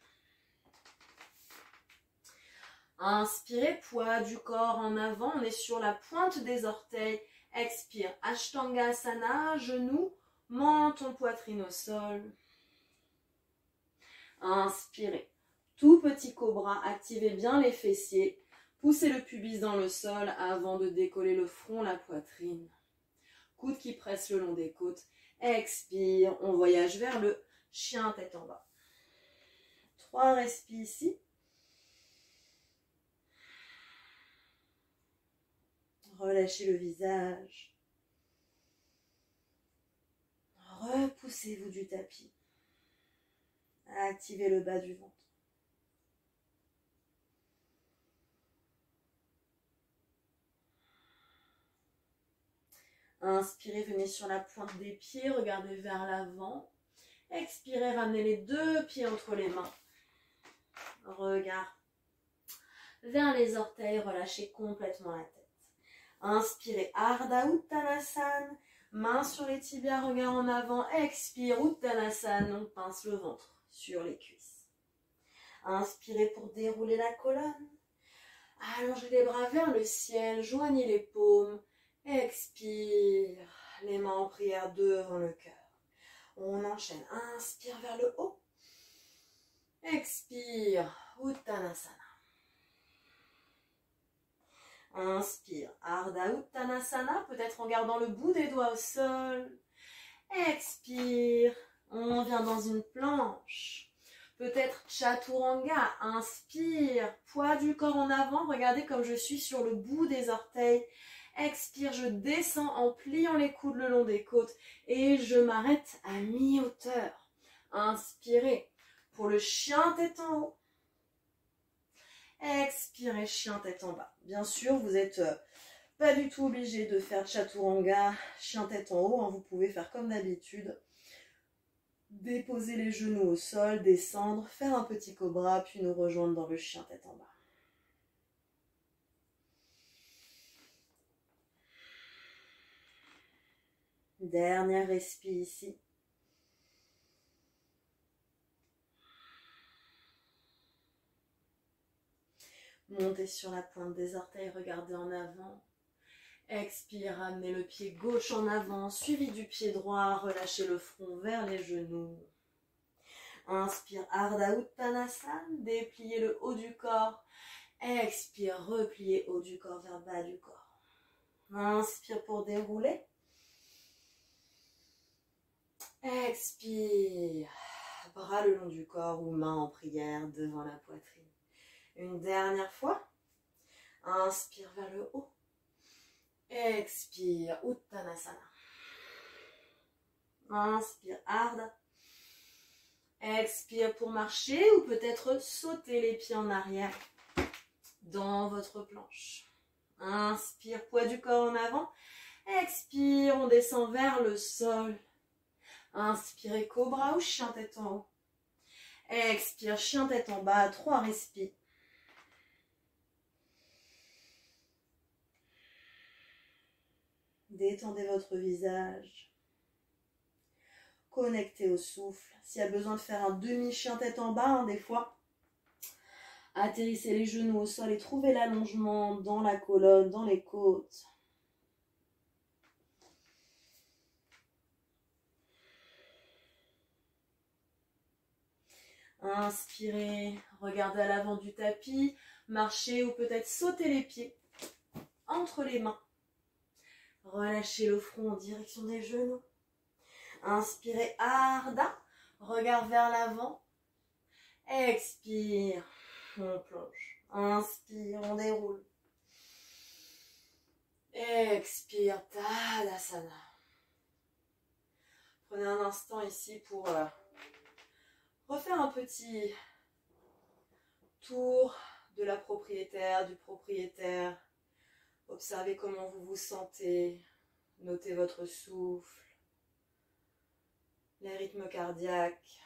Inspirez, poids du corps en avant, on est sur la pointe des orteils. Expire, Ashtangasana, genoux, menton, poitrine au sol. Inspirez, tout petit cobra, activez bien les fessiers. Poussez le pubis dans le sol avant de décoller le front, la poitrine. Coude qui presse le long des côtes. Expire, on voyage vers le chien tête en bas. 3 respires ici. Relâchez le visage. Repoussez-vous du tapis. Activez le bas du ventre. Inspirez, venez sur la pointe des pieds, regardez vers l'avant. Expirez, ramenez les 2 pieds entre les mains. Regard vers les orteils, relâchez complètement la tête. Inspirez, Ardha Uttanasana, mains sur les tibias, regard en avant. Expire, Uttanasana, on pince le ventre sur les cuisses. Inspirez pour dérouler la colonne. Allongez les bras vers le ciel, joignez les paumes. Expire, les mains en prière devant le cœur. On enchaîne, inspire vers le haut. Expire, Uttanasana. Inspire, Ardha Uttanasana, peut-être en gardant le bout des doigts au sol. Expire, on vient dans une planche. Peut-être Chaturanga, inspire, poids du corps en avant, regardez comme je suis sur le bout des orteils. Expire, je descends en pliant les coudes le long des côtes et je m'arrête à mi-hauteur. Inspirez pour le chien tête en haut. Expirez, chien tête en bas. Bien sûr, vous n'êtes pas du tout obligé de faire Chaturanga, chien tête en haut. Vous pouvez faire comme d'habitude. Déposer les genoux au sol, descendre, faire un petit cobra, puis nous rejoindre dans le chien tête en bas. Dernière respire ici. Montez sur la pointe des orteils, regardez en avant. Expire, ramenez le pied gauche en avant, suivi du pied droit, relâchez le front vers les genoux. Inspire, Ardha Uttanasana, dépliez le haut du corps. Expire, repliez haut du corps vers bas du corps. Inspire pour dérouler. Expire, bras le long du corps ou mains en prière devant la poitrine. Une dernière fois. Inspire vers le haut. Expire, Uttanasana. Inspire, Ardha. Expire pour marcher ou peut-être sauter les pieds en arrière dans votre planche. Inspire, poids du corps en avant. Expire, on descend vers le sol. Inspirez, cobra ou chien tête en haut. Expire, chien tête en bas, 3 respires. Détendez votre visage. Connectez au souffle. S'il y a besoin de faire un demi-chien tête en bas, des fois, atterrissez les genoux au sol et trouvez l'allongement dans la colonne, dans les côtes. Inspirez, regardez à l'avant du tapis, marchez ou peut-être sautez les pieds entre les mains. Relâchez le front en direction des genoux. Inspirez, Ardha, regard vers l'avant. Expire, on plonge. Inspire, on déroule. Expire, Tadasana. Prenez un instant ici pour refaire un petit tour de la propriétaire, du propriétaire. Observez comment vous vous sentez. Notez votre souffle, les rythmes cardiaques.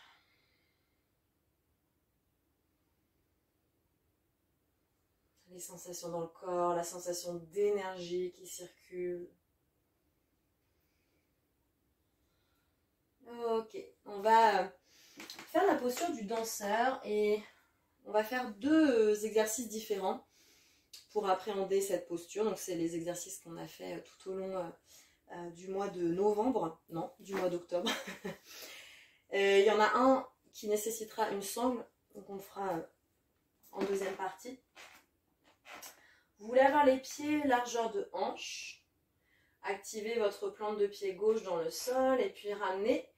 Les sensations dans le corps, la sensation d'énergie qui circule. Ok, on va faire la posture du danseur et on va faire deux exercices différents pour appréhender cette posture. Donc c'est les exercices qu'on a fait tout au long du mois de novembre, non, du mois d'octobre. Il y en a un qui nécessitera une sangle, donc on le fera en deuxième partie. Vous voulez avoir les pieds largeur de hanche. Activez votre plante de pied gauche dans le sol et puis ramenez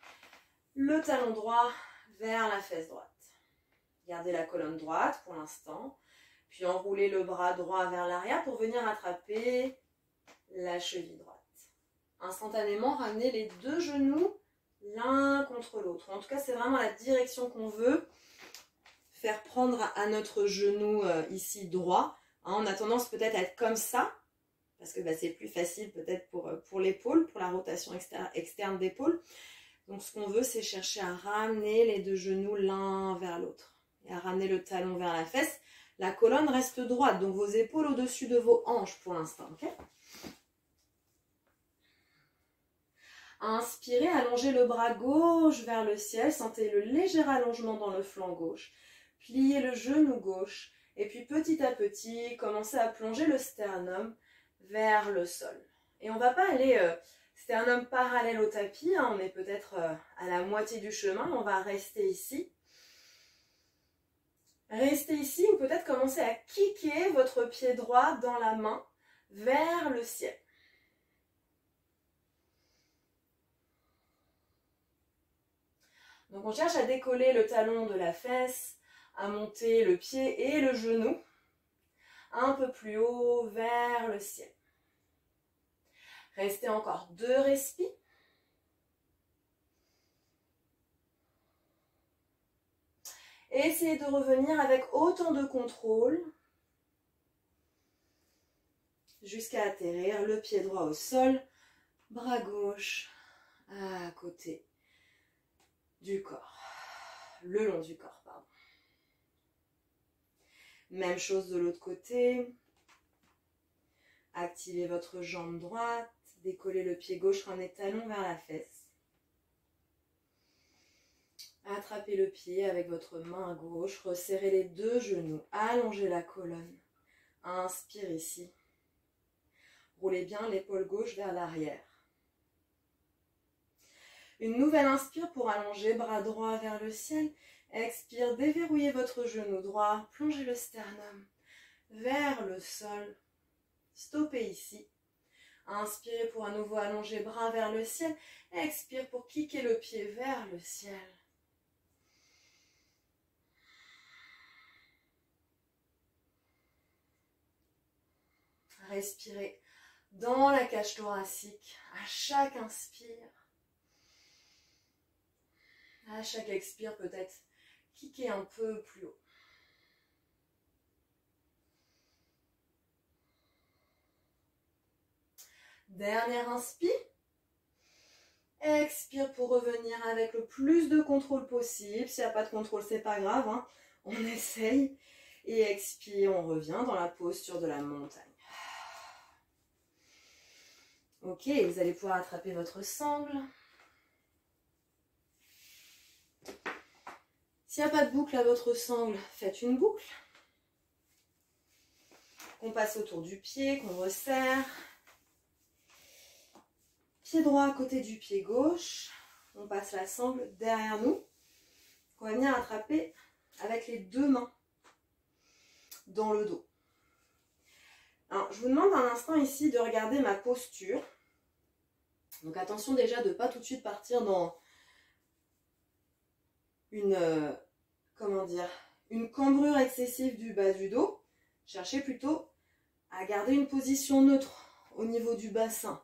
le talon droit vers la fesse droite. Gardez la colonne droite pour l'instant. Puis enroulez le bras droit vers l'arrière pour venir attraper la cheville droite. Instantanément, ramenez les deux genoux l'un contre l'autre. En tout cas, c'est vraiment la direction qu'on veut faire prendre à notre genou ici droit. On a tendance peut-être à être comme ça, parce que c'est plus facile peut-être pour l'épaule, pour la rotation externe d'épaule. Donc ce qu'on veut, c'est chercher à ramener les deux genoux l'un vers l'autre. Et à ramener le talon vers la fesse. La colonne reste droite, donc vos épaules au-dessus de vos hanches pour l'instant. Okay. Inspirez, allongez le bras gauche vers le ciel. Sentez le léger allongement dans le flanc gauche. Pliez le genou gauche. Et puis petit à petit, commencez à plonger le sternum vers le sol. Et on ne va pas aller sternum parallèle au tapis. On est peut-être à la moitié du chemin. On va rester ici. Restez ici ou peut-être commencez à kicker votre pied droit dans la main vers le ciel. Donc on cherche à décoller le talon de la fesse, à monter le pied et le genou un peu plus haut vers le ciel. Restez encore 2 respires. Et essayez de revenir avec autant de contrôle jusqu'à atterrir le pied droit au sol, bras gauche à côté du corps, le long du corps, pardon. Même chose de l'autre côté. Activez votre jambe droite, décollez le pied gauche, ramenez talon vers la fesse. Attrapez le pied avec votre main gauche, resserrez les deux genoux, allongez la colonne. Inspire ici. Roulez bien l'épaule gauche vers l'arrière. Une nouvelle inspire pour allonger, bras droit vers le ciel. Expire, déverrouillez votre genou droit, plongez le sternum vers le sol. Stoppez ici. Inspirez pour à nouveau allonger, bras vers le ciel. Expire pour kicker le pied vers le ciel. Respirez dans la cage thoracique à chaque inspire. À chaque expire, peut-être kicker un peu plus haut. Dernière inspire. Expire pour revenir avec le plus de contrôle possible. S'il n'y a pas de contrôle, c'est pas grave, hein. On essaye. Et expire, on revient dans la posture de la montagne. Ok, vous allez pouvoir attraper votre sangle. S'il n'y a pas de boucle à votre sangle, faites une boucle. On passe autour du pied, qu'on resserre. Pied droit à côté du pied gauche. On passe la sangle derrière nous. On va venir attraper avec les deux mains dans le dos. Alors, je vous demande un instant ici de regarder ma posture. Donc attention déjà de ne pas tout de suite partir dans une cambrure excessive du bas du dos. Cherchez plutôt à garder une position neutre au niveau du bassin.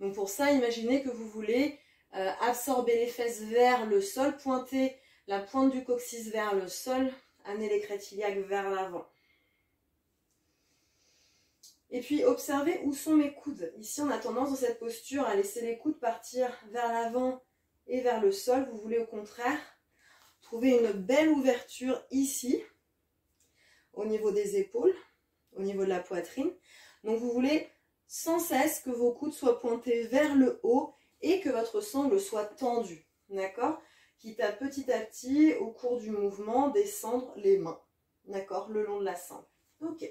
Donc pour ça, imaginez que vous voulez absorber les fesses vers le sol, pointer la pointe du coccyx vers le sol, amener les crêtes iliaques vers l'avant. Et puis observez où sont mes coudes. Ici, on a tendance dans cette posture à laisser les coudes partir vers l'avant et vers le sol. Vous voulez au contraire trouver une belle ouverture ici, au niveau des épaules, au niveau de la poitrine. Donc vous voulez sans cesse que vos coudes soient pointés vers le haut et que votre sangle soit tendue. D'accord? Quitte à petit, au cours du mouvement, descendre les mains. D'accord? Le long de la sangle. Ok.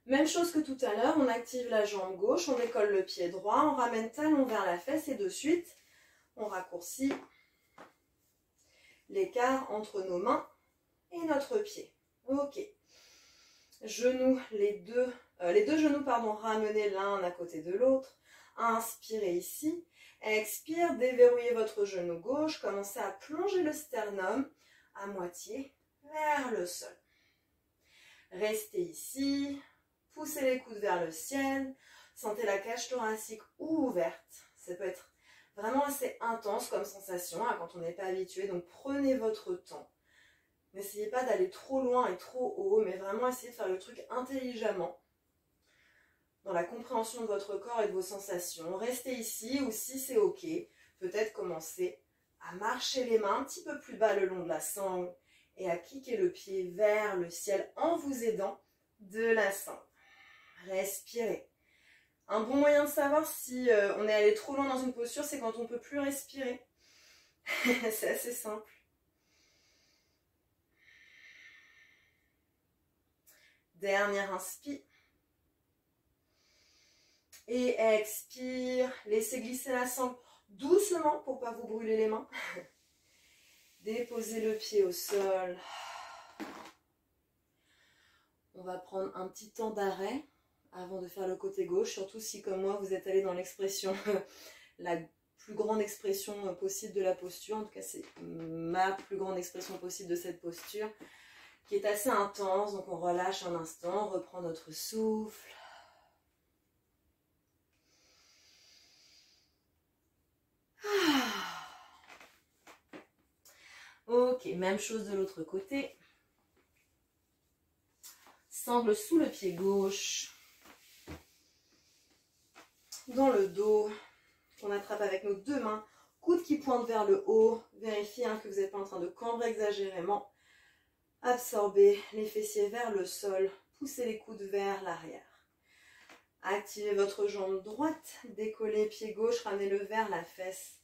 Même chose que tout à l'heure, on active la jambe gauche, on décolle le pied droit, on ramène talon vers la fesse et de suite, on raccourcit l'écart entre nos mains et notre pied. Ok. Genoux, les deux genoux, ramenez l'un à côté de l'autre. Inspirez ici. Expire, déverrouillez votre genou gauche, commencez à plonger le sternum à moitié vers le sol. Restez ici. Poussez les coudes vers le ciel, sentez la cage thoracique ouverte. Ça peut être vraiment assez intense comme sensation quand on n'est pas habitué, donc prenez votre temps. N'essayez pas d'aller trop loin et trop haut, mais vraiment essayez de faire le truc intelligemment, dans la compréhension de votre corps et de vos sensations. Restez ici ou si c'est ok, peut-être commencer à marcher les mains un petit peu plus bas le long de la sangle et à kicker le pied vers le ciel en vous aidant de la sangle. Respirez. Un bon moyen de savoir si on est allé trop loin dans une posture, c'est quand on ne peut plus respirer. C'est assez simple. Dernière inspire. Et expire. Laissez glisser la sangle doucement pour ne pas vous brûler les mains. Déposez le pied au sol. On va prendre un petit temps d'arrêt avant de faire le côté gauche, surtout si comme moi vous êtes allé dans l'expression, la plus grande expression possible de la posture, en tout cas c'est ma plus grande expression possible de cette posture, qui est assez intense, donc on relâche un instant, on reprend notre souffle. Ok, même chose de l'autre côté. Sangle sous le pied gauche. Dans le dos, on attrape avec nos deux mains, coudes qui pointent vers le haut. Vérifiez que vous n'êtes pas en train de cambrer exagérément. Absorbez les fessiers vers le sol, poussez les coudes vers l'arrière. Activez votre jambe droite, décollez pied gauche, ramenez-le vers la fesse.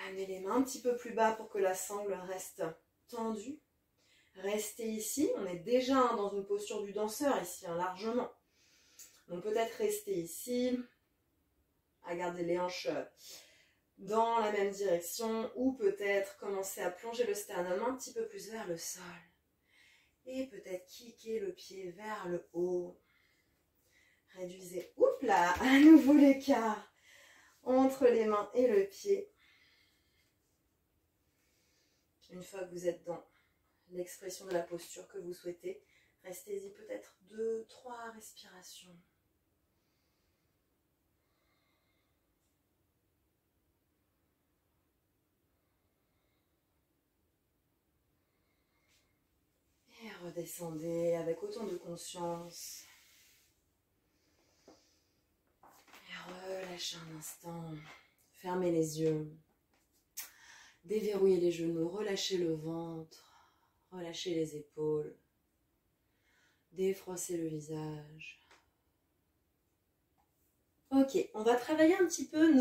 Amenez les mains un petit peu plus bas pour que la sangle reste tendue. Restez ici, on est déjà dans une posture du danseur ici, largement. Donc peut-être rester ici, à garder les hanches dans la même direction, ou peut-être commencer à plonger le sternum un petit peu plus vers le sol. Et peut-être kicker le pied vers le haut. Réduisez, oups là, à nouveau l'écart entre les mains et le pied. Une fois que vous êtes dans l'expression de la posture que vous souhaitez, restez-y peut-être 2-3 respirations. Et redescendez avec autant de conscience. Et relâchez un instant. Fermez les yeux. Déverrouillez les genoux, relâchez le ventre, relâchez les épaules. Défroissez le visage. Ok, on va travailler un petit peu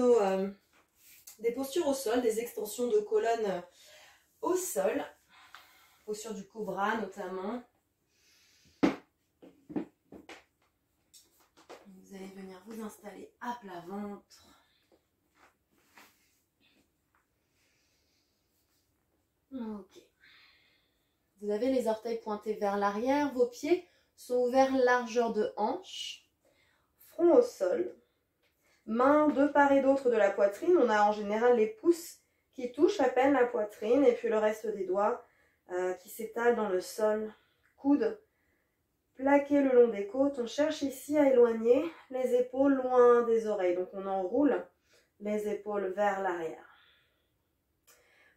des postures au sol, des extensions de colonne au sol. Posture du cobra notamment. Vous allez venir vous installer à plat ventre. Ok. Vous avez les orteils pointés vers l'arrière, vos pieds sont ouverts largeur de hanche, front au sol, mains de part et d'autre de la poitrine. On a en général les pouces qui touchent à peine la poitrine et puis le reste des doigts qui s'étalent dans le sol. Coudes plaqués le long des côtes. On cherche ici à éloigner les épaules loin des oreilles. Donc on enroule les épaules vers l'arrière.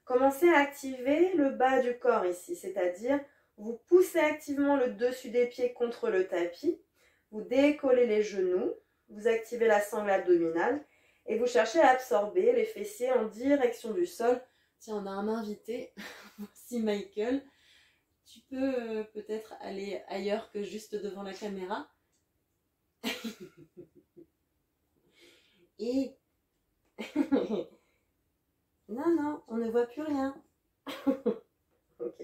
Commencez à activer le bas du corps ici, c'est-à-dire vous poussez activement le dessus des pieds contre le tapis, vous décollez les genoux, vous activez la sangle abdominale et vous cherchez à absorber les fessiers en direction du sol. Tiens, on a un invité, voici Michael. Tu peux peut-être aller ailleurs que juste devant la caméra. Et... non, on ne voit plus rien. Ok.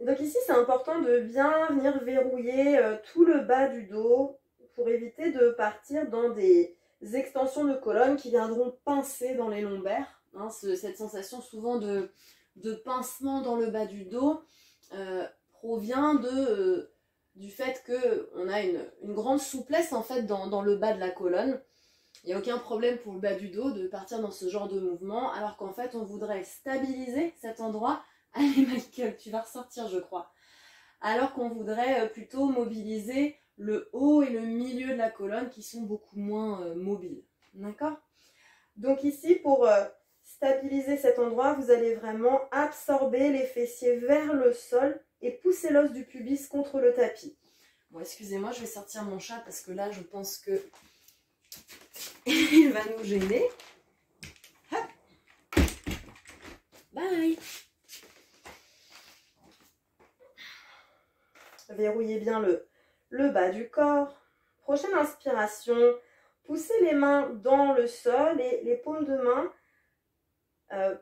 Donc ici, c'est important de bien venir verrouiller tout le bas du dos pour éviter de partir dans des extensions de colonne qui viendront pincer dans les lombaires. Hein, cette sensation souvent de pincement dans le bas du dos provient du fait qu'on a une grande souplesse en fait dans le bas de la colonne. Il n'y a aucun problème pour le bas du dos de partir dans ce genre de mouvement, alors qu'en fait on voudrait stabiliser cet endroit. Allez Michael, tu vas ressortir je crois. Alors qu'on voudrait plutôt mobiliser le haut et le milieu de la colonne qui sont beaucoup moins mobiles. D'accord? Donc ici pour stabiliser cet endroit, vous allez vraiment absorber les fessiers vers le sol et pousser l'os du pubis contre le tapis. Bon, excusez-moi, je vais sortir mon chat parce que là je pense que il va nous gêner. Hop. Bye. Verrouillez bien le bas du corps. Prochaine inspiration, poussez les mains dans le sol et les paumes de main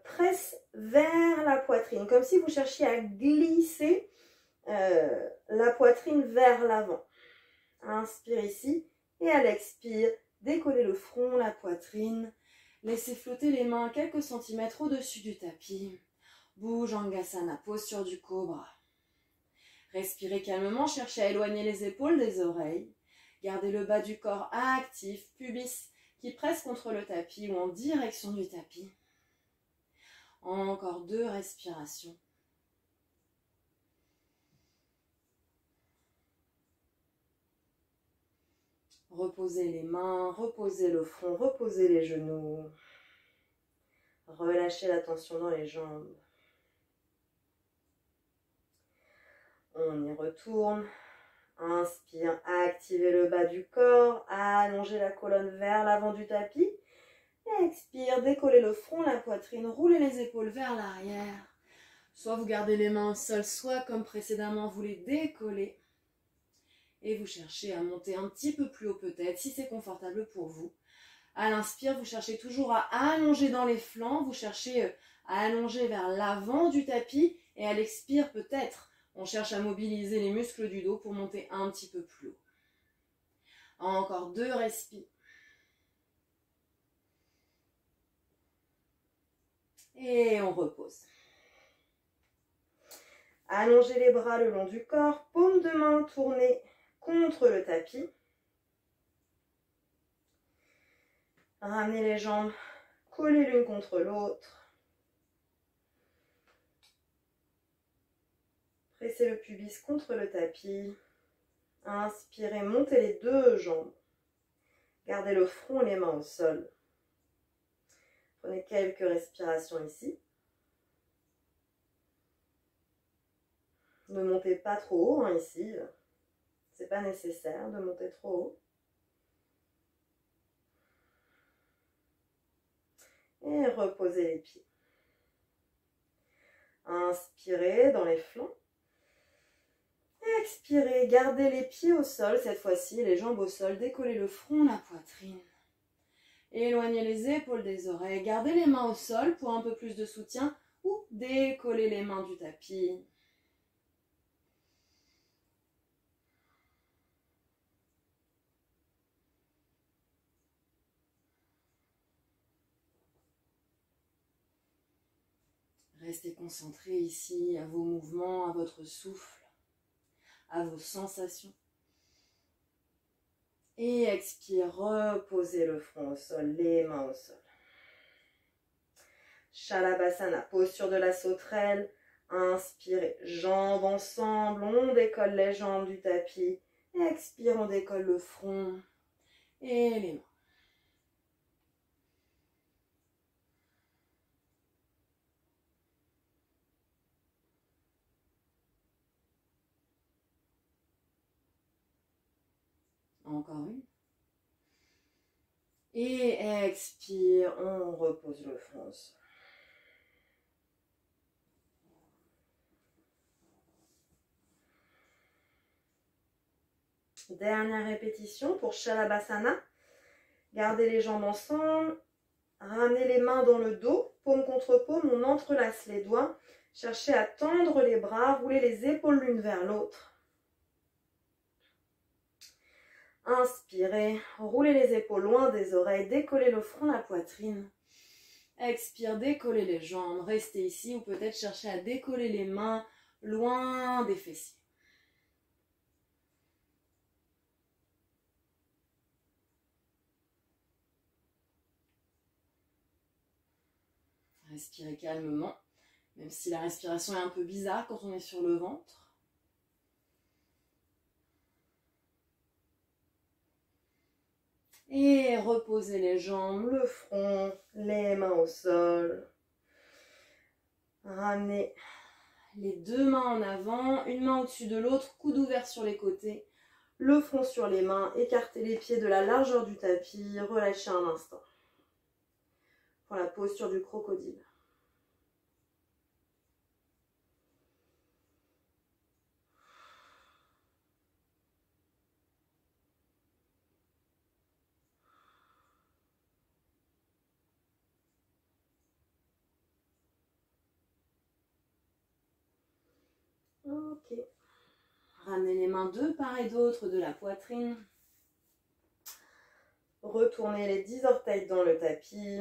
pressent vers la poitrine, comme si vous cherchiez à glisser la poitrine vers l'avant. Inspire ici et à l'expire, décollez le front, la poitrine. Laissez flotter les mains quelques centimètres au-dessus du tapis. Bhujangasana, posture du cobra. Respirez calmement, cherchez à éloigner les épaules des oreilles. Gardez le bas du corps actif, pubis qui presse contre le tapis ou en direction du tapis. Encore 2 respirations. Reposez les mains, reposez le front, reposez les genoux. Relâchez la tension dans les jambes. On y retourne. Inspire, activez le bas du corps, allongez la colonne vers l'avant du tapis. Expire, décollez le front, la poitrine, roulez les épaules vers l'arrière. Soit vous gardez les mains au sol, soit comme précédemment, vous les décollez. Et vous cherchez à monter un petit peu plus haut peut-être, si c'est confortable pour vous. À l'inspire, vous cherchez toujours à allonger dans les flancs, vous cherchez à allonger vers l'avant du tapis. Et à l'expire, peut-être, on cherche à mobiliser les muscles du dos pour monter un petit peu plus haut. Encore 2 respires. Et on repose. Allongez les bras le long du corps, paume de main tournée contre le tapis. Ramenez les jambes collées l'une contre l'autre. Pressez le pubis contre le tapis. Inspirez, montez les 2 jambes. Gardez le front et les mains au sol. Prenez quelques respirations ici. Ne montez pas trop haut ici. C'est pas nécessaire de monter trop haut. Et reposez les pieds. Inspirez dans les flancs. Expirez, gardez les pieds au sol cette fois-ci, les jambes au sol, décollez le front, la poitrine. Éloignez les épaules des oreilles, gardez les mains au sol pour un peu plus de soutien ou décollez les mains du tapis. Restez concentré ici à vos mouvements, à votre souffle, à vos sensations. Et expire, reposez le front au sol, les mains au sol. Shalabhasana, posture de la sauterelle. Inspirez, jambes ensemble, on décolle les jambes du tapis. Expire, on décolle le front et les mains. Encore une. Et expire, on repose le front au sol. Dernière répétition pour Shalabhasana. Gardez les jambes ensemble. Ramenez les mains dans le dos, paume contre paume, on entrelace les doigts. Cherchez à tendre les bras, roulez les épaules l'une vers l'autre. Inspirez, roulez les épaules loin des oreilles, décollez le front, la poitrine. Expire, décollez les jambes, restez ici ou peut-être cherchez à décoller les mains loin des fessiers. Respirez calmement, même si la respiration est un peu bizarre quand on est sur le ventre. Et reposez les jambes, le front, les mains au sol. Ramenez les deux mains en avant, une main au-dessus de l'autre, coude ouvert sur les côtés. Le front sur les mains, écartez les pieds de la largeur du tapis, relâchez un instant. Pour la posture du crocodile. Ok. Ramenez les mains de part et d'autre de la poitrine. Retournez les 10 orteils dans le tapis.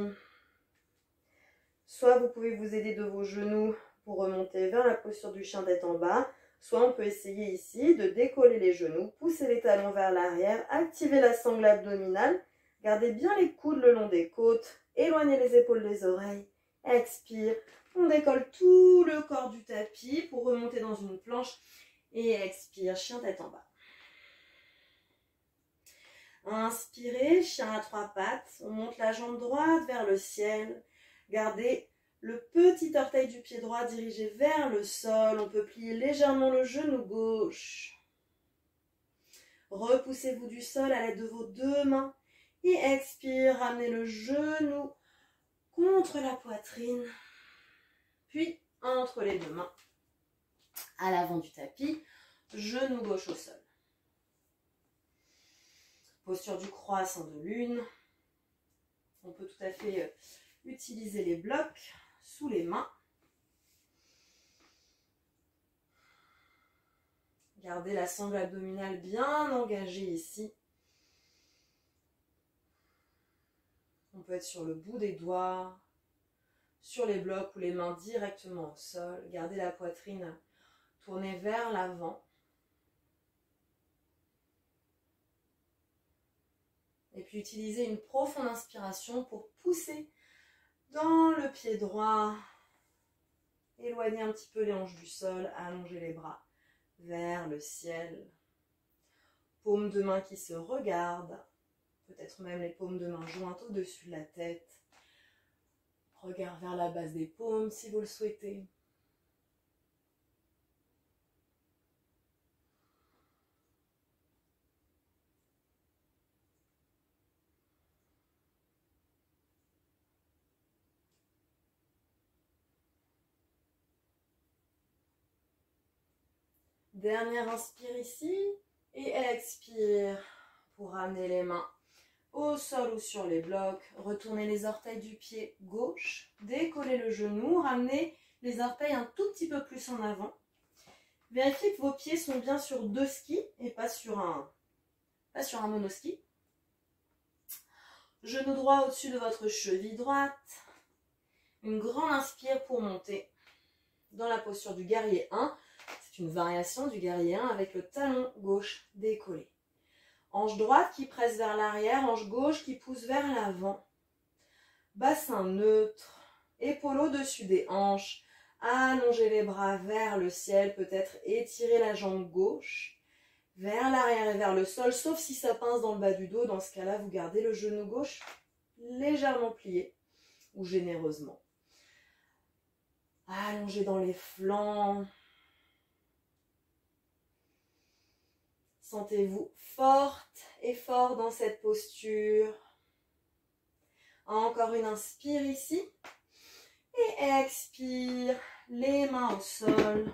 Soit vous pouvez vous aider de vos genoux pour remonter vers la posture du chien tête en bas. Soit on peut essayer ici de décoller les genoux, pousser les talons vers l'arrière, activer la sangle abdominale. Gardez bien les coudes le long des côtes. Éloignez les épaules des oreilles. Expire. On décolle tout le corps du tapis pour remonter dans une planche. Et expire, chien tête en bas. Inspirez, chien à trois pattes. On monte la jambe droite vers le ciel. Gardez le petit orteil du pied droit dirigé vers le sol. On peut plier légèrement le genou gauche. Repoussez-vous du sol à l'aide de vos deux mains. Et expire, ramenez le genou contre la poitrine. Puis entre les deux mains. À l'avant du tapis, genou gauche au sol. Posture du croissant de lune. On peut tout à fait utiliser les blocs sous les mains. Gardez la sangle abdominale bien engagée ici. On peut être sur le bout des doigts, sur les blocs ou les mains directement au sol. Gardez la poitrine tournée vers l'avant. Et puis utilisez une profonde inspiration pour pousser dans le pied droit. Éloignez un petit peu les hanches du sol, allongez les bras vers le ciel. Paumes de main qui se regardent, peut-être même les paumes de main jointes au-dessus de la tête. Regard vers la base des paumes si vous le souhaitez. Dernière inspire ici et expire pour ramener les mains au sol ou sur les blocs. Retournez les orteils du pied gauche, décollez le genou, ramenez les orteils un tout petit peu plus en avant. Vérifiez que vos pieds sont bien sur deux skis et pas sur un monoski. Genou droit au-dessus de votre cheville droite. Une grande inspire pour monter. dans la posture du guerrier 1. C'est une variation du guerrier 1 avec le talon gauche décollé. Hanche droite qui presse vers l'arrière, hanche gauche qui pousse vers l'avant. Bassin neutre, épaule au-dessus des hanches. Allongez les bras vers le ciel, peut-être étirer la jambe gauche vers l'arrière et vers le sol, sauf si ça pince dans le bas du dos. Dans ce cas-là, vous gardez le genou gauche légèrement plié ou généreusement. Allongez dans les flancs. Sentez-vous forte et fort dans cette posture. Encore une inspire ici. Et expire, les mains au sol,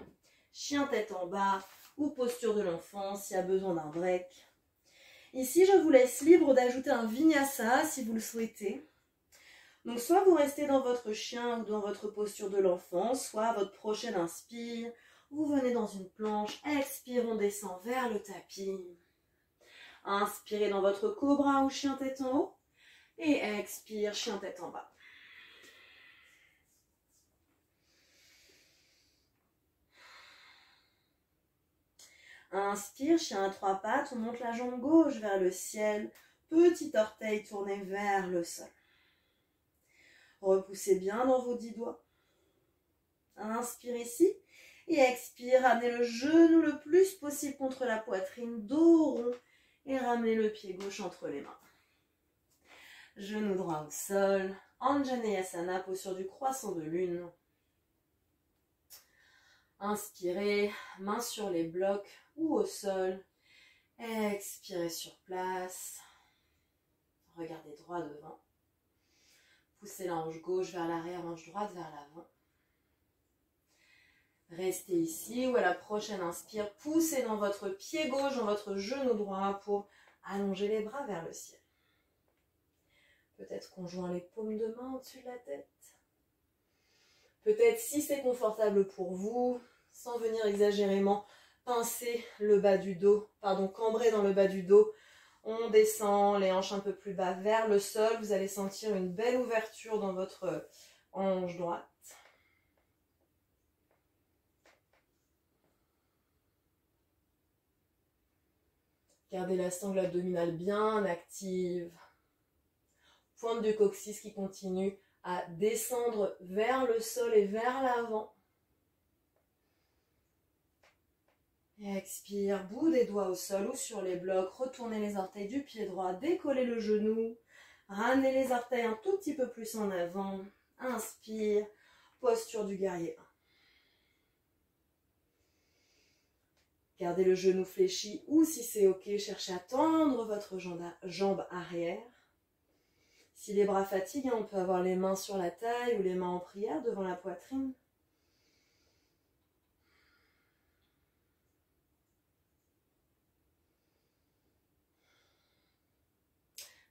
chien tête en bas ou posture de l'enfant s'il y a besoin d'un break. Ici, je vous laisse libre d'ajouter un vinyasa si vous le souhaitez. Donc, soit vous restez dans votre chien ou dans votre posture de l'enfant, soit à votre prochaine inspire, vous venez dans une planche, expire, on descend vers le tapis. Inspirez dans votre cobra ou chien tête en haut et expire, chien tête en bas. Inspire, chien à trois pattes, on monte la jambe gauche vers le ciel, petit orteil tourné vers le sol. Repoussez bien dans vos 10 doigts. Inspire ici et expire, ramenez le genou le plus possible contre la poitrine, dos rond et ramenez le pied gauche entre les mains. Genou droit au sol, Anjaneyasana, posture du croissant de lune. Inspirez, main sur les blocs ou au sol. Expirez sur place. Regardez droit devant. Poussez la hanche gauche vers l'arrière, hanche droite vers l'avant. Restez ici ou à la prochaine inspire, poussez dans votre pied gauche, dans votre genou droit pour allonger les bras vers le ciel. Peut-être qu'on joint les paumes de main au-dessus de la tête. Peut-être, si c'est confortable pour vous, sans venir exagérément pincer le bas du dos, cambrer dans le bas du dos, on descend les hanches un peu plus bas vers le sol. Vous allez sentir une belle ouverture dans votre hanche droite. Gardez la sangle abdominale bien active. Pointe du coccyx qui continue à descendre vers le sol et vers l'avant. Et expire, bout des doigts au sol ou sur les blocs. Retournez les orteils du pied droit, décollez le genou. Ramenez les orteils un tout petit peu plus en avant. Inspire, posture du guerrier 1. Gardez le genou fléchi ou si c'est ok, cherchez à tendre votre jambe arrière. Si les bras fatiguent, on peut avoir les mains sur la taille ou les mains en prière devant la poitrine.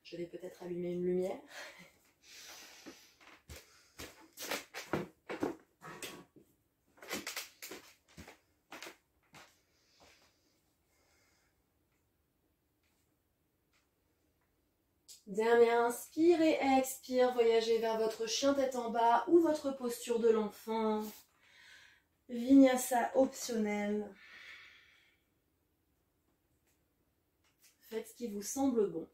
Je vais peut-être allumer une lumière. Dernière inspire et expire, voyagez vers votre chien tête en bas ou votre posture de l'enfant. Vinyasa optionnel. Faites ce qui vous semble bon.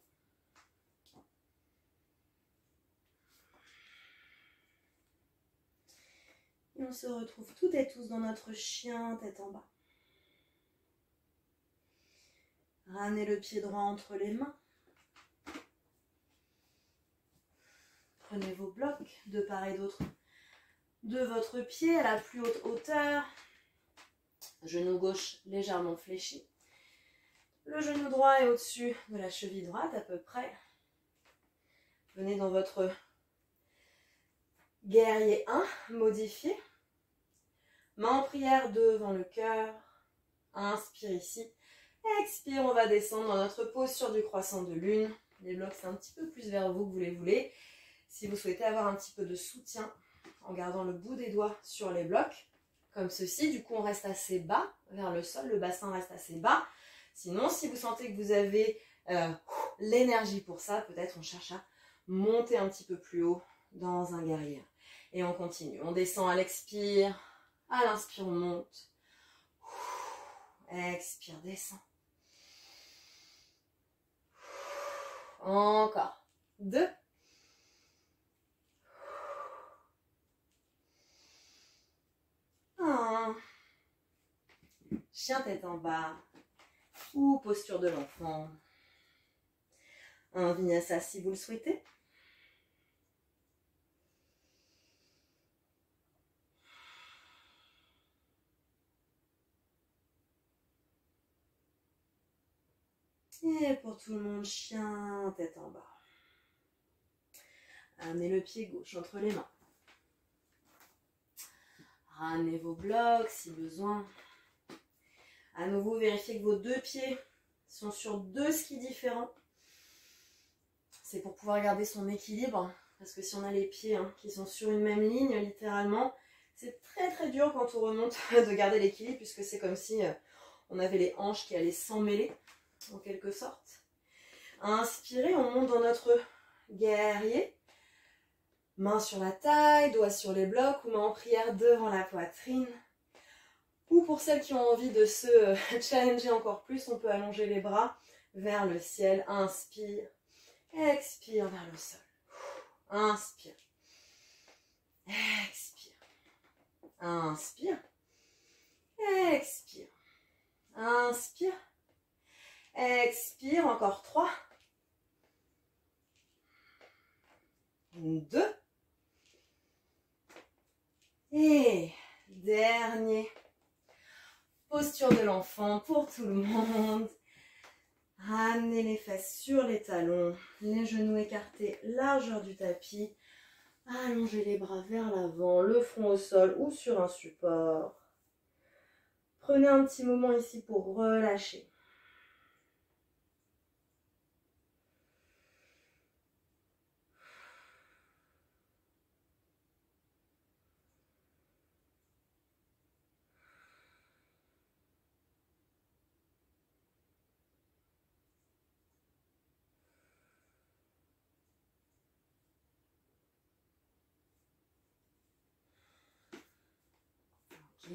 Et on se retrouve toutes et tous dans notre chien tête en bas. Ramenez le pied droit entre les mains. Prenez vos blocs de part et d'autre de votre pied à la plus haute hauteur. Genou gauche légèrement fléchi. Le genou droit est au-dessus de la cheville droite à peu près. Venez dans votre guerrier 1, modifié. Main en prière devant le cœur. Inspire ici. Expire, on va descendre dans notre posture du croissant de lune. Les blocs, c'est un petit peu plus vers vous que vous les voulez. Si vous souhaitez avoir un petit peu de soutien en gardant le bout des doigts sur les blocs, comme ceci, du coup on reste assez bas vers le sol, le bassin reste assez bas. Sinon, si vous sentez que vous avez l'énergie pour ça, peut-être on cherche à monter un petit peu plus haut dans un guerrier. Et on continue, on descend à l'expire, À l'inspire, on monte. Expire, descend. Encore. 2. 1. Chien tête en bas. Ou posture de l'enfant. Un vinyasa si vous le souhaitez. Et pour tout le monde, chien tête en bas. Amenez le pied gauche entre les mains. Ramenez vos blocs si besoin. À nouveau, vérifiez que vos 2 pieds sont sur 2 skis différents. C'est pour pouvoir garder son équilibre. Parce que si on a les pieds qui sont sur une même ligne, littéralement, c'est très très dur quand on remonte de garder l'équilibre, puisque c'est comme si on avait les hanches qui allaient s'emmêler, en quelque sorte. Inspirez, on monte dans notre guerrier. Main sur la taille, doigts sur les blocs ou main en prière devant la poitrine. Ou pour celles qui ont envie de se challenger encore plus, on peut allonger les bras vers le ciel. Inspire, expire vers le sol. Inspire, expire, inspire, expire, inspire, expire, encore 3, 2, et dernier. Posture de l'enfant pour tout le monde. Ramenez les fesses sur les talons, les genoux écartés, largeur du tapis. Allongez les bras vers l'avant, le front au sol ou sur un support. Prenez un petit moment ici pour relâcher. Ok.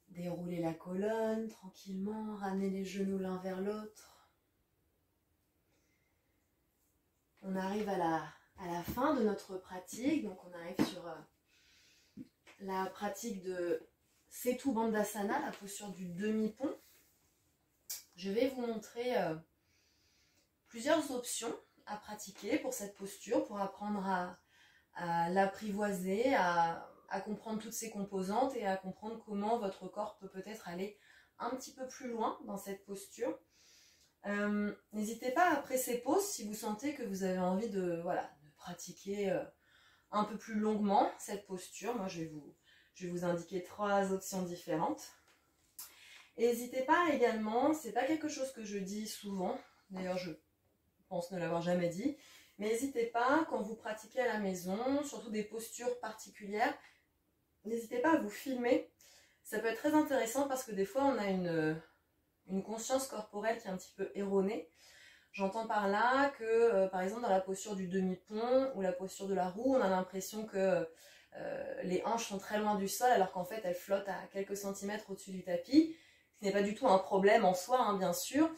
Déroulez la colonne tranquillement, ramenez les genoux l'un vers l'autre. On arrive à la fin de notre pratique, donc on arrive sur la pratique de Setu Bandhasana, la posture du demi-pont. Je vais vous montrer plusieurs options à pratiquer pour cette posture, pour apprendre à l'apprivoiser, à comprendre toutes ses composantes et à comprendre comment votre corps peut peut-être aller un petit peu plus loin dans cette posture. N'hésitez pas après ces pauses, si vous sentez que vous avez envie de pratiquer un peu plus longuement cette posture. Moi, je vais vous indiquer 3 options différentes. N'hésitez pas également, c'est pas quelque chose que je dis souvent, d'ailleurs je pense ne l'avoir jamais dit, mais n'hésitez pas, quand vous pratiquez à la maison, surtout des postures particulières, n'hésitez pas à vous filmer. Ça peut être très intéressant parce que des fois on a une conscience corporelle qui est un petit peu erronée. J'entends par là que, par exemple, dans la posture du demi-pont ou la posture de la roue, on a l'impression que les hanches sont très loin du sol alors qu'en fait elles flottent à quelques centimètres au-dessus du tapis. Ce n'est pas du tout un problème en soi, bien sûr,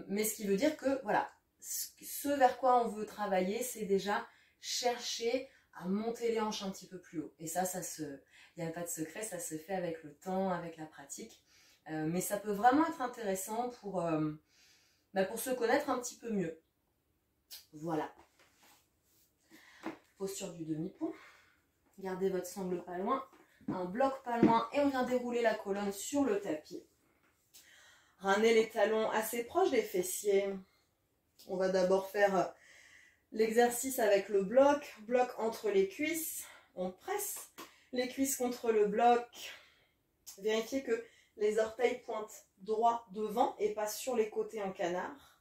mais ce qui veut dire que, voilà, ce vers quoi on veut travailler, c'est déjà chercher à monter les hanches un petit peu plus haut. Et ça il n'y a pas de secret, ça se fait avec le temps, avec la pratique. Mais ça peut vraiment être intéressant pour se connaître un petit peu mieux. Voilà. Posture du demi-pont. Gardez votre sangle pas loin, un bloc pas loin, et on vient dérouler la colonne sur le tapis. Ramenez les talons assez proches des fessiers. On va d'abord faire l'exercice avec le bloc entre les cuisses. On presse les cuisses contre le bloc. Vérifiez que les orteils pointent droit devant et pas sur les côtés en canard.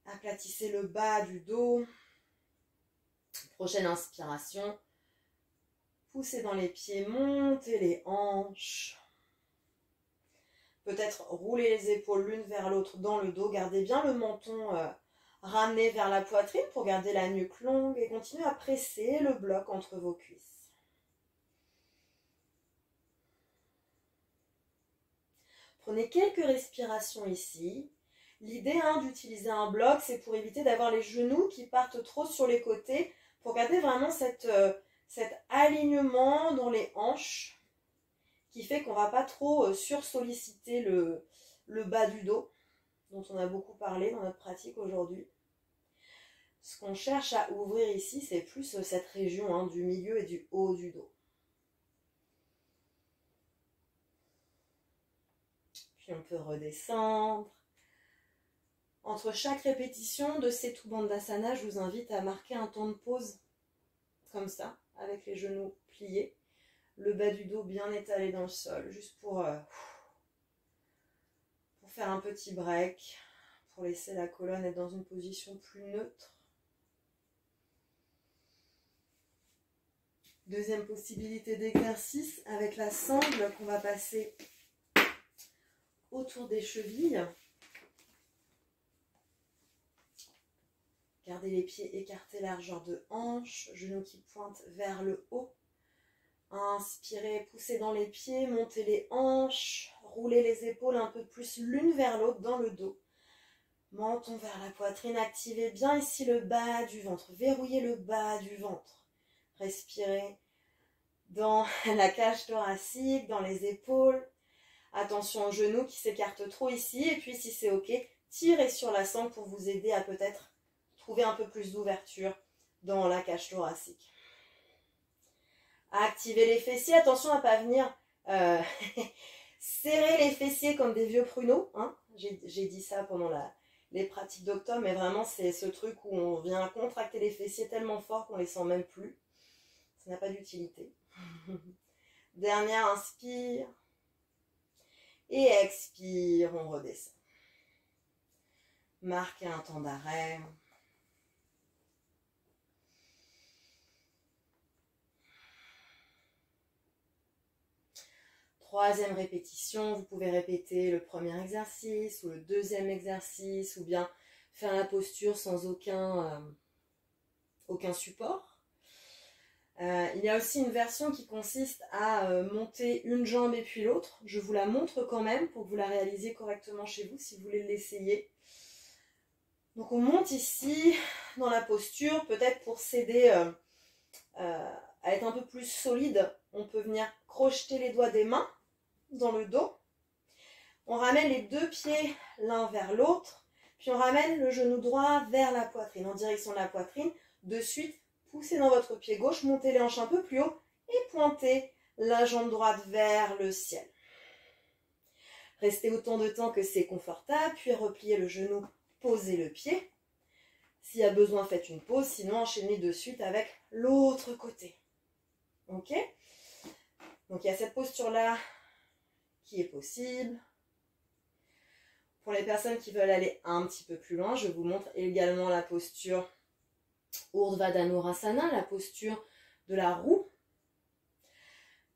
Aplatissez le bas du dos. Prochaine inspiration. Poussez dans les pieds, montez les hanches. Peut-être rouler les épaules l'une vers l'autre dans le dos. Gardez bien le menton Ramenez vers la poitrine pour garder la nuque longue et continuez à presser le bloc entre vos cuisses. Prenez quelques respirations ici. L'idée d'utiliser un bloc, c'est pour éviter d'avoir les genoux qui partent trop sur les côtés, pour garder vraiment cet alignement dans les hanches qui fait qu'on ne va pas trop sursolliciter le bas du dos, dont on a beaucoup parlé dans notre pratique aujourd'hui. Ce qu'on cherche à ouvrir ici, c'est plus cette région du milieu et du haut du dos. Puis on peut redescendre. Entre chaque répétition de Setu Bandhasana, je vous invite à marquer un temps de pause, comme ça, avec les genoux pliés, le bas du dos bien étalé dans le sol, juste pour faire un petit break, pour laisser la colonne être dans une position plus neutre. Deuxième possibilité d'exercice avec la sangle qu'on va passer autour des chevilles. Gardez les pieds écartés, largeur de hanche, genoux qui pointent vers le haut. Inspirez, poussez dans les pieds, montez les hanches, roulez les épaules un peu plus l'une vers l'autre dans le dos. Menton vers la poitrine, activez bien ici le bas du ventre, verrouillez le bas du ventre. Respirez dans la cage thoracique, dans les épaules. Attention aux genoux qui s'écartent trop ici. Et puis si c'est ok, tirez sur la sangle pour vous aider à peut-être trouver un peu plus d'ouverture dans la cage thoracique. Activez les fessiers. Attention à ne pas venir serrer les fessiers comme des vieux pruneaux. J'ai dit ça pendant les pratiques d'octobre, mais vraiment c'est ce truc où on vient contracter les fessiers tellement fort qu'on ne les sent même plus. Ça n'a pas d'utilité. Dernière, inspire. Et expire, on redescend. Marquez un temps d'arrêt. Troisième répétition, vous pouvez répéter le premier exercice ou le deuxième exercice ou bien faire la posture sans aucun support. Il y a aussi une version qui consiste à monter une jambe et puis l'autre. Je vous la montre quand même pour que vous la réalisiez correctement chez vous si vous voulez l'essayer. Donc on monte ici dans la posture, peut-être pour s'aider à être un peu plus solide. On peut venir crocheter les doigts des mains dans le dos. On ramène les deux pieds l'un vers l'autre. Puis on ramène le genou droit vers la poitrine, en direction de la poitrine. De suite, poussez dans votre pied gauche, montez les hanches un peu plus haut et pointez la jambe droite vers le ciel. Restez autant de temps que c'est confortable, puis repliez le genou, posez le pied. S'il y a besoin, faites une pause, sinon enchaînez de suite avec l'autre côté. Ok ? Donc il y a cette posture-là qui est possible. Pour les personnes qui veulent aller un petit peu plus loin, je vous montre également la posture Urdhva Dhanurasana, la posture de la roue.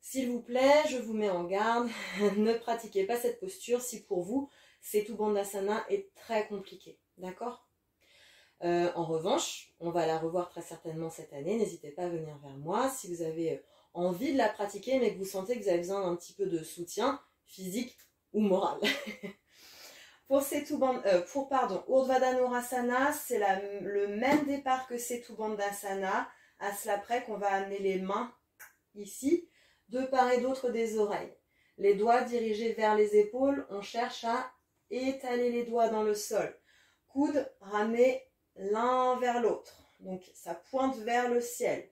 S'il vous plaît, je vous mets en garde, ne pratiquez pas cette posture si pour vous, Setu Bandhasana est très compliqué. D'accord ? En revanche, on va la revoir très certainement cette année. N'hésitez pas à venir vers moi si vous avez envie de la pratiquer, mais que vous sentez que vous avez besoin d'un petit peu de soutien physique ou moral. Pour Urdhva Dhanurasana, c'est le même départ que Setu Bandhasana. À cela près qu'on va amener les mains ici, de part et d'autre des oreilles. Les doigts dirigés vers les épaules, on cherche à étaler les doigts dans le sol. Coudes ramenés l'un vers l'autre. Donc ça pointe vers le ciel.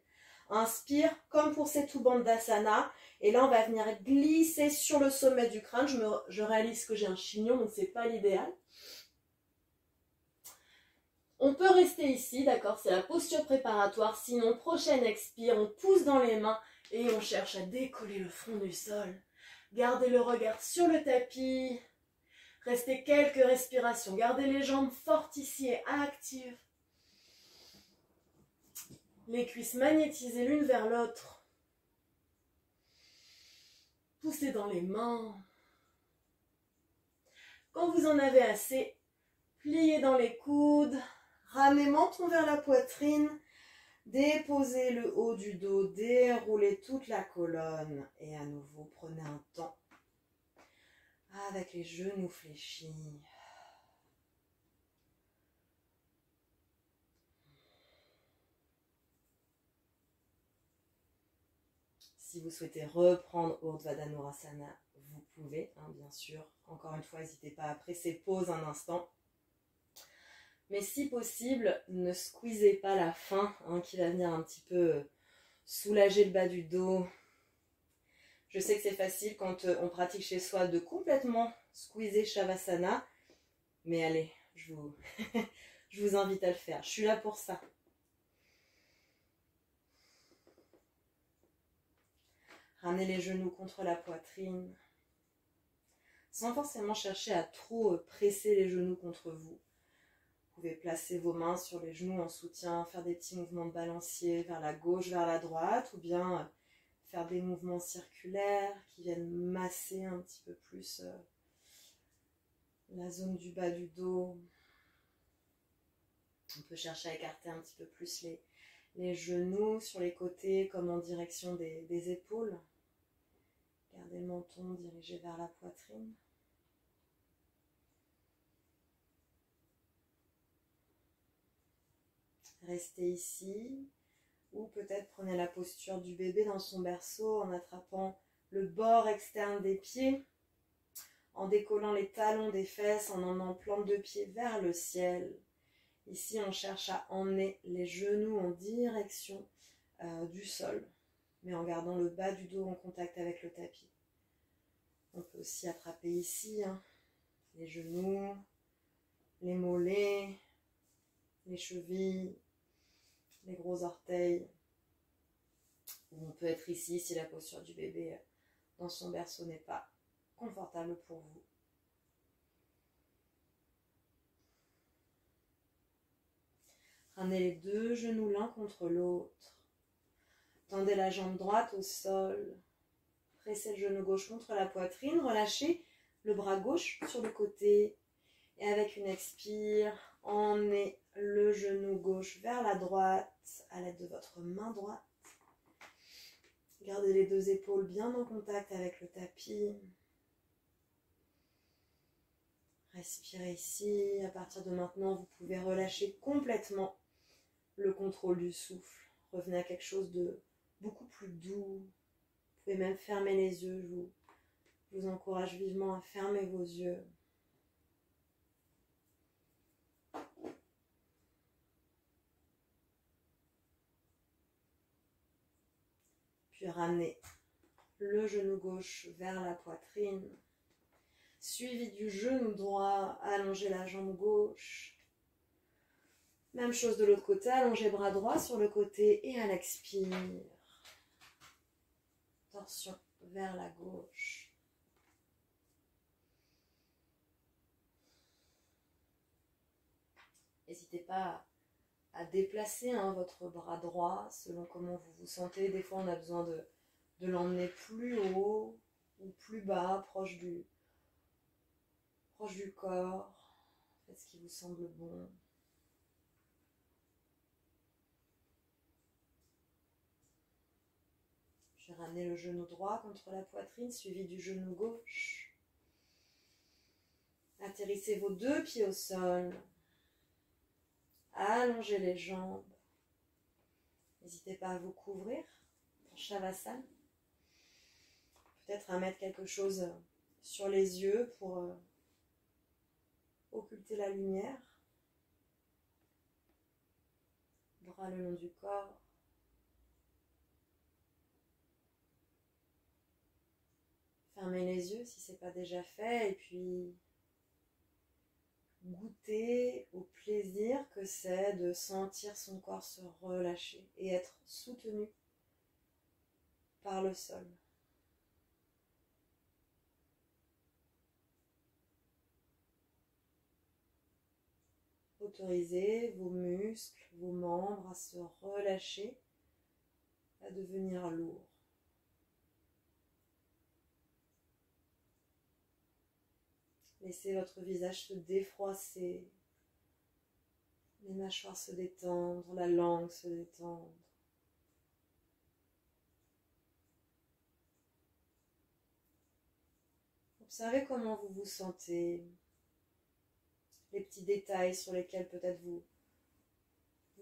Inspire comme pour Setu Bandhasana. Et là, on va venir glisser sur le sommet du crâne. Je réalise que j'ai un chignon, donc ce n'est pas l'idéal. On peut rester ici, d'accord, c'est la posture préparatoire. Sinon, prochaine expire, on pousse dans les mains et on cherche à décoller le front du sol. Gardez le regard sur le tapis. Restez quelques respirations. Gardez les jambes fortes ici et actives. Les cuisses magnétisées l'une vers l'autre. Poussez dans les mains. Quand vous en avez assez, pliez dans les coudes, Ramenez menton vers la poitrine. Déposez le haut du dos, déroulez toute la colonne. Et à nouveau, prenez un temps avec les genoux fléchis. Si vous souhaitez reprendre Urdhva Dhanurasana, vous pouvez, hein, bien sûr. Encore une fois, n'hésitez pas à presser pause un instant. Mais si possible, ne squeezez pas la fin, hein, qui va venir un petit peu soulager le bas du dos. Je sais que c'est facile quand on pratique chez soi de complètement squeezer Shavasana. Mais allez, je vous invite à le faire. Je suis là pour ça. Ramenez les genoux contre la poitrine. Sans forcément chercher à trop presser les genoux contre vous. Vous pouvez placer vos mains sur les genoux en soutien, faire des petits mouvements de balancier vers la gauche, vers la droite, ou bien faire des mouvements circulaires qui viennent masser un petit peu plus la zone du bas du dos. On peut chercher à écarter un petit peu plus les genoux sur les côtés comme en direction des épaules. Gardez le menton dirigé vers la poitrine. Restez ici, ou peut-être prenez la posture du bébé dans son berceau en attrapant le bord externe des pieds, en décollant les talons des fesses, en emmenant plante de pied vers le ciel. Ici, on cherche à emmener les genoux en direction du sol, mais en gardant le bas du dos en contact avec le tapis. On peut aussi attraper ici les genoux, les mollets, les chevilles, les gros orteils. Ou on peut être ici si la posture du bébé dans son berceau n'est pas confortable pour vous. Ramenez les deux genoux l'un contre l'autre. Tendez la jambe droite au sol. Pressez le genou gauche contre la poitrine. Relâchez le bras gauche sur le côté. Et avec une expire, emmenez le genou gauche vers la droite à l'aide de votre main droite. Gardez les deux épaules bien en contact avec le tapis. Respirez ici. À partir de maintenant, vous pouvez relâcher complètement le contrôle du souffle. Revenez à quelque chose de beaucoup plus doux. Vous pouvez même fermer les yeux. Je vous encourage vivement à fermer vos yeux. Puis ramenez le genou gauche vers la poitrine. Suivi du genou droit, allongez la jambe gauche. Même chose de l'autre côté, allongez bras droit sur le côté et à l'expire. Torsion vers la gauche. N'hésitez pas à déplacer votre bras droit selon comment vous vous sentez. Des fois, on a besoin de l'emmener plus haut ou plus bas, proche du corps. Faites ce qui vous semble bon. Puis ramenez le genou droit contre la poitrine, suivi du genou gauche. Atterrissez vos deux pieds au sol. Allongez les jambes. N'hésitez pas à vous couvrir pour Shavasana. Peut-être à mettre quelque chose sur les yeux pour occulter la lumière. Bras le long du corps. Fermez les yeux si ce n'est pas déjà fait et puis goûter au plaisir que c'est de sentir son corps se relâcher et être soutenu par le sol. Autorisez vos muscles, vos membres à se relâcher, à devenir lourds. Laissez votre visage se défroisser. Les mâchoires se détendre, la langue se détendre. Observez comment vous vous sentez, les petits détails sur lesquels peut-être vous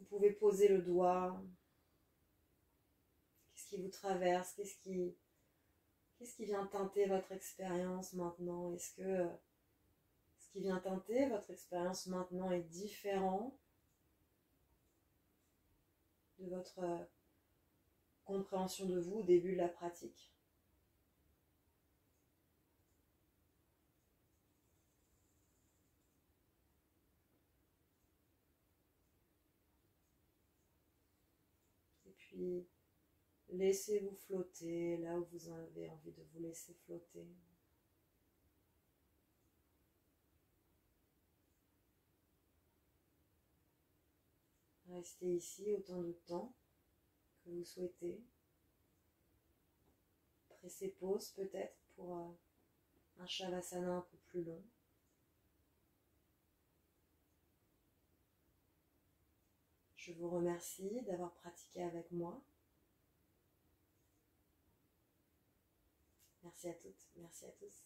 pouvez poser le doigt. Qu'est-ce qui vous traverse? Qu'est-ce qui vient teinter votre expérience maintenant? Est-ce que ce qui vient teinter votre expérience maintenant est différent de votre compréhension de vous au début de la pratique? Et puis, laissez-vous flotter là où vous avez envie de vous laisser flotter. Restez ici autant de temps que vous souhaitez. Pressez pause peut-être pour un Shavasana un peu plus long. Je vous remercie d'avoir pratiqué avec moi. Merci à toutes, merci à tous.